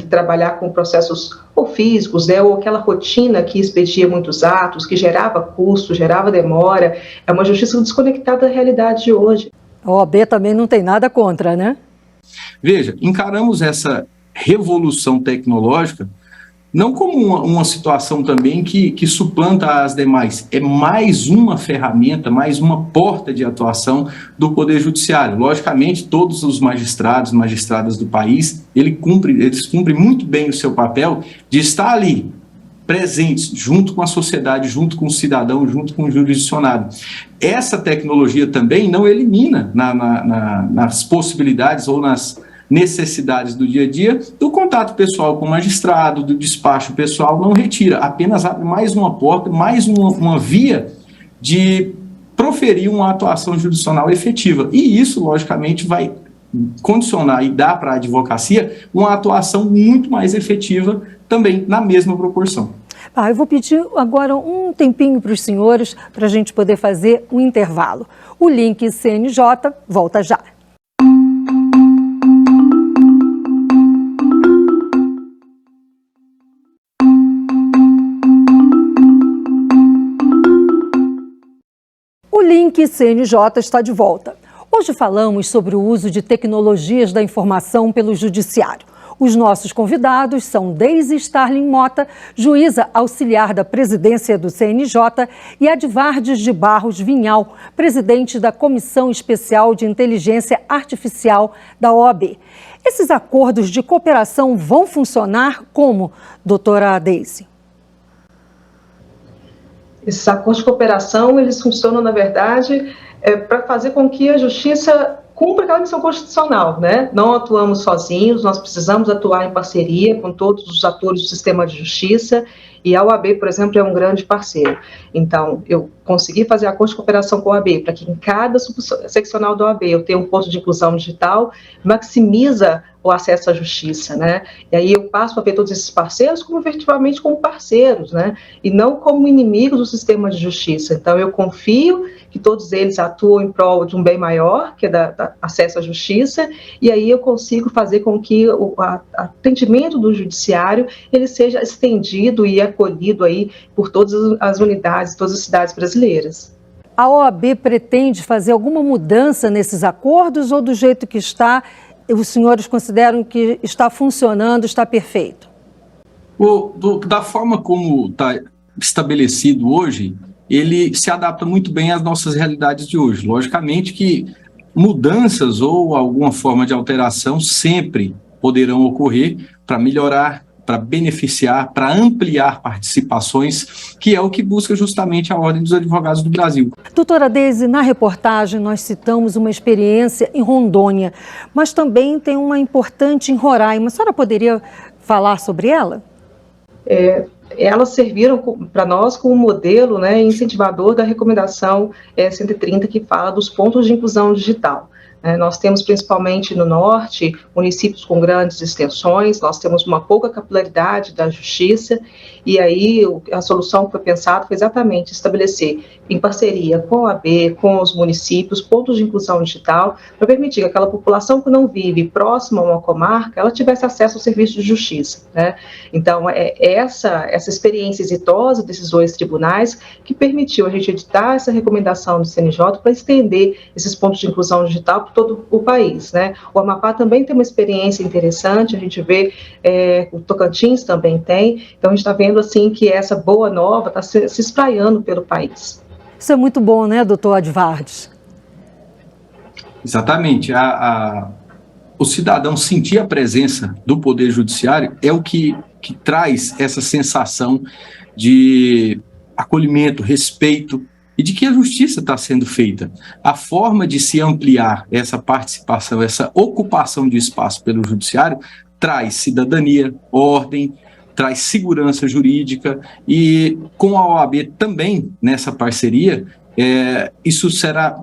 trabalhar com processos ou físicos, né, ou aquela rotina que expedia muitos atos, que gerava custo, gerava demora, é uma justiça desconectada da realidade de hoje. A OAB também não tem nada contra, né? Veja, encaramos essa revolução tecnológica não como uma situação também que suplanta as demais, é mais uma ferramenta, mais uma porta de atuação do Poder Judiciário. Logicamente, todos os magistrados e magistradas do país, eles cumprem muito bem o seu papel de estar ali, presentes, junto com a sociedade, junto com o cidadão, junto com o jurisdicionado. Essa tecnologia também não elimina nas possibilidades ou nas necessidades do dia a dia, do contato pessoal com o magistrado, do despacho pessoal, não retira, apenas abre mais uma porta, mais uma via de proferir uma atuação jurisdicional efetiva. E isso, logicamente, vai condicionar e dar para a advocacia uma atuação muito mais efetiva também na mesma proporção. Eu vou pedir agora um tempinho para os senhores para a gente poder fazer um intervalo. O link CNJ volta já. O link CNJ está de volta. Hoje falamos sobre o uso de tecnologias da informação pelo Judiciário. Os nossos convidados são Deise Starling Mota, juíza auxiliar da presidência do CNJ, e Advardes de Barros Vinhal, presidente da Comissão Especial de Inteligência Artificial da OAB. Esses acordos de cooperação vão funcionar como, doutora Deise? Esses acordos de cooperação, eles funcionam, na verdade, para fazer com que a Justiça cumpra aquela missão constitucional, né? Não atuamos sozinhos, nós precisamos atuar em parceria com todos os atores do sistema de justiça, e a OAB, por exemplo, é um grande parceiro. Então, eu consegui fazer acordo de cooperação com a OAB, para que em cada subseccional da OAB eu tenha um ponto de inclusão digital, maximiza o acesso à justiça, né? E aí eu passo a ver todos esses parceiros como efetivamente como parceiros, né? E não como inimigos do sistema de justiça. Então, eu confio que todos eles atuam em prol de um bem maior, que é da acesso à justiça, e aí eu consigo fazer com que o atendimento do judiciário ele seja estendido e acolhido aí por todas as unidades, todas as cidades brasileiras. A OAB pretende fazer alguma mudança nesses acordos ou do jeito que está, os senhores consideram que está funcionando, está perfeito? Da forma como está estabelecido hoje, ele se adapta muito bem às nossas realidades de hoje. Logicamente que mudanças ou alguma forma de alteração sempre poderão ocorrer para melhorar, para beneficiar, para ampliar participações, que é o que busca justamente a Ordem dos Advogados do Brasil. Doutora Deise, na reportagem nós citamos uma experiência em Rondônia, mas também tem uma importante em Roraima. A senhora poderia falar sobre ela? Elas serviram para nós como modelo, né, incentivador da recomendação 130, que fala dos pontos de inclusão digital. Nós temos principalmente no norte municípios com grandes extensões, nós temos uma pouca capilaridade da justiça, e aí a solução que foi pensada foi exatamente estabelecer, em parceria com a AB, com os municípios, pontos de inclusão digital, para permitir que aquela população que não vive próxima a uma comarca, ela tivesse acesso ao serviço de justiça, né? Então, essa experiência exitosa desses dois tribunais que permitiu a gente editar essa recomendação do CNJ para estender esses pontos de inclusão digital para todo o país, né? O Amapá também tem uma experiência interessante, a gente vê, o Tocantins também tem, então a gente está vendo assim que essa boa nova está se espraiando pelo país. Isso é muito bom, né, doutor Advardes? Exatamente. O cidadão sentir a presença do Poder Judiciário é o que traz essa sensação de acolhimento, respeito, e de que a justiça está sendo feita. A forma de se ampliar essa participação, essa ocupação de espaço pelo judiciário, traz cidadania, ordem, traz segurança jurídica, e com a OAB também nessa parceria, isso será...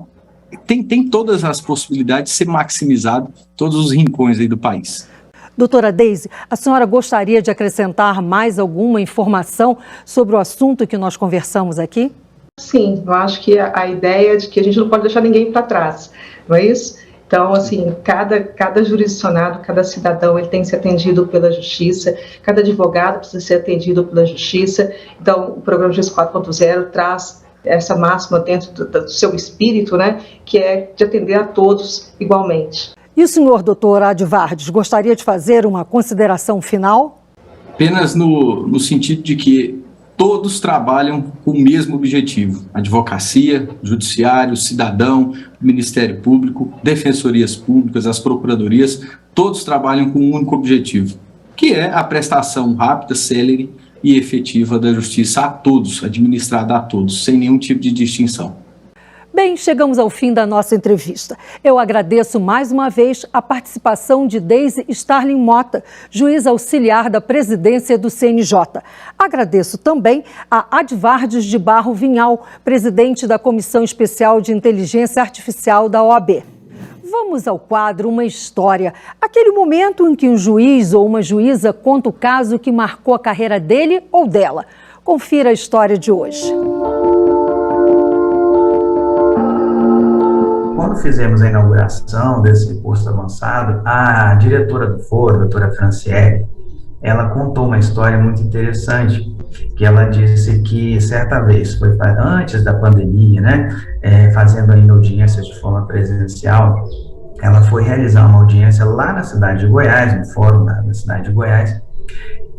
Tem todas as possibilidades de ser maximizado todos os rincões aí do país. Doutora Deise, a senhora gostaria de acrescentar mais alguma informação sobre o assunto que nós conversamos aqui? Sim, eu acho que a ideia de que a gente não pode deixar ninguém para trás, não é isso? Então, assim, cada jurisdicionado, cada cidadão, ele tem que ser atendido pela justiça, cada advogado precisa ser atendido pela justiça. Então, o programa Justiça 4.0 traz essa máxima dentro do seu espírito, né, que é de atender a todos igualmente. E o senhor, doutor Advardes, gostaria de fazer uma consideração final? Apenas no sentido de que todos trabalham com o mesmo objetivo: advocacia, judiciário, cidadão, Ministério Público, defensorias públicas, as procuradorias, todos trabalham com um único objetivo, que é a prestação rápida, célere e efetiva da justiça a todos, administrada a todos, sem nenhum tipo de distinção. Bem, chegamos ao fim da nossa entrevista. Eu agradeço mais uma vez a participação de Deise Starling Mota, juíza auxiliar da presidência do CNJ. Agradeço também a Advardes de Barros Vinhal, presidente da Comissão Especial de Inteligência Artificial da OAB. Vamos ao quadro Uma História. Aquele momento em que um juiz ou uma juíza conta o caso que marcou a carreira dele ou dela. Confira a história de hoje. Quando fizemos a inauguração desse posto avançado, a diretora do foro, a doutora Franciele, ela contou uma história muito interessante, que ela disse que certa vez, foi antes da pandemia, né, fazendo ainda audiências de forma presencial, ela foi realizar uma audiência lá na cidade de Goiás, no fórum da cidade de Goiás,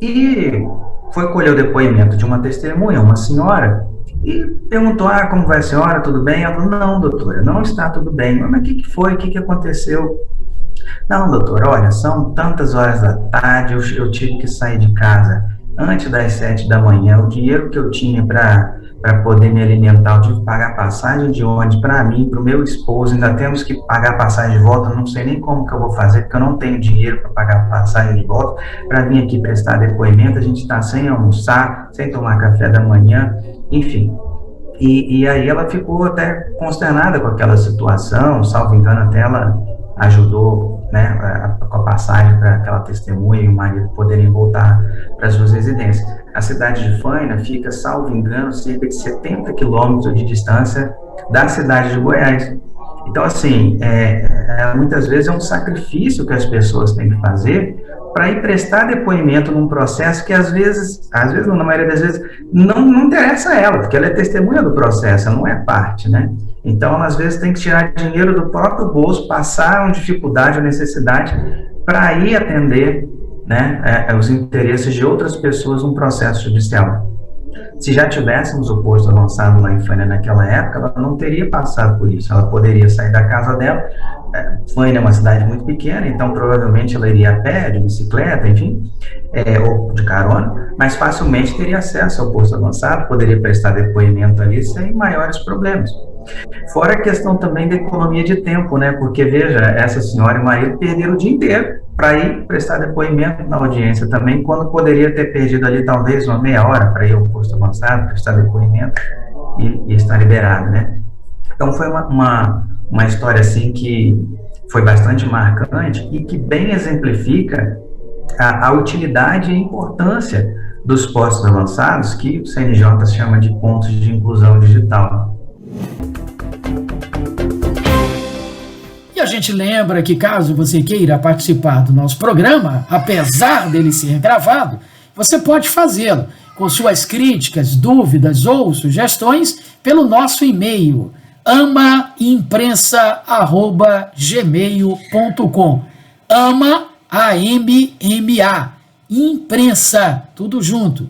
e foi colher o depoimento de uma testemunha, uma senhora, e perguntou, como vai a senhora, tudo bem? Ela falou, não, doutora, não está tudo bem. Mas o que foi? O que aconteceu? Não, doutora, olha, são tantas horas da tarde, eu tive que sair de casa antes das 7 da manhã, o dinheiro que eu tinha para poder me alimentar, eu tive que pagar passagem de ônibus para mim, para o meu esposo, ainda temos que pagar passagem de volta, eu não sei nem como que eu vou fazer, porque eu não tenho dinheiro para pagar passagem de volta, para vir aqui prestar depoimento, a gente está sem almoçar, sem tomar café da manhã, enfim. E aí ela ficou até consternada com aquela situação, salvo engano, até ela ajudou, né, com a passagem para aquela testemunha e o marido poderem voltar para as suas residências. A cidade de Faina fica, salvo engano, cerca de 70 quilômetros de distância da cidade de Goiás. Então, assim, muitas vezes é um sacrifício que as pessoas têm que fazer para ir prestar depoimento num processo que às vezes não, na maioria das vezes, não interessa a ela, porque ela é testemunha do processo, ela não é parte, né? Então, ela, às vezes, tem que tirar dinheiro do próprio bolso, passar uma dificuldade ou necessidade para ir atender, né, os interesses de outras pessoas num processo judicial. Se já tivéssemos o posto avançado lá em Faina naquela época, ela não teria passado por isso, ela poderia sair da casa dela. Faina é uma cidade muito pequena, então provavelmente ela iria a pé, de bicicleta, enfim, ou de carona, mas facilmente teria acesso ao posto avançado, poderia prestar depoimento ali sem maiores problemas. Fora a questão também da economia de tempo, né? Porque, veja, essa senhora e o marido perderam o dia inteiro para ir prestar depoimento na audiência também, quando poderia ter perdido ali talvez uma meia hora para ir ao posto avançado, prestar depoimento e estar liberado, né? Então foi uma história assim que foi bastante marcante e que bem exemplifica a utilidade e a importância dos postos avançados, que o CNJ chama de pontos de inclusão digital. E a gente lembra que, caso você queira participar do nosso programa, apesar dele ser gravado, você pode fazê-lo com suas críticas, dúvidas ou sugestões pelo nosso e-mail amaimprensa@gmail.com. AMA, imprensa, tudo junto,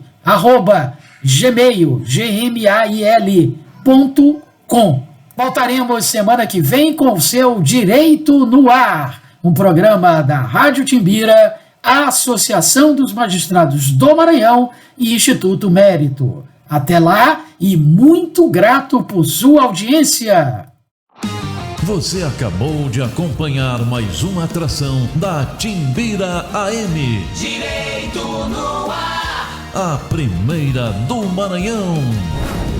@gmail.com. Voltaremos semana que vem com o seu Direito no Ar, um programa da Rádio Timbira, a Associação dos Magistrados do Maranhão e Instituto Mérito. Até lá e muito grato por sua audiência. Você acabou de acompanhar mais uma atração da Timbira AM. Direito no Ar. A primeira do Maranhão.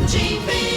Timbira.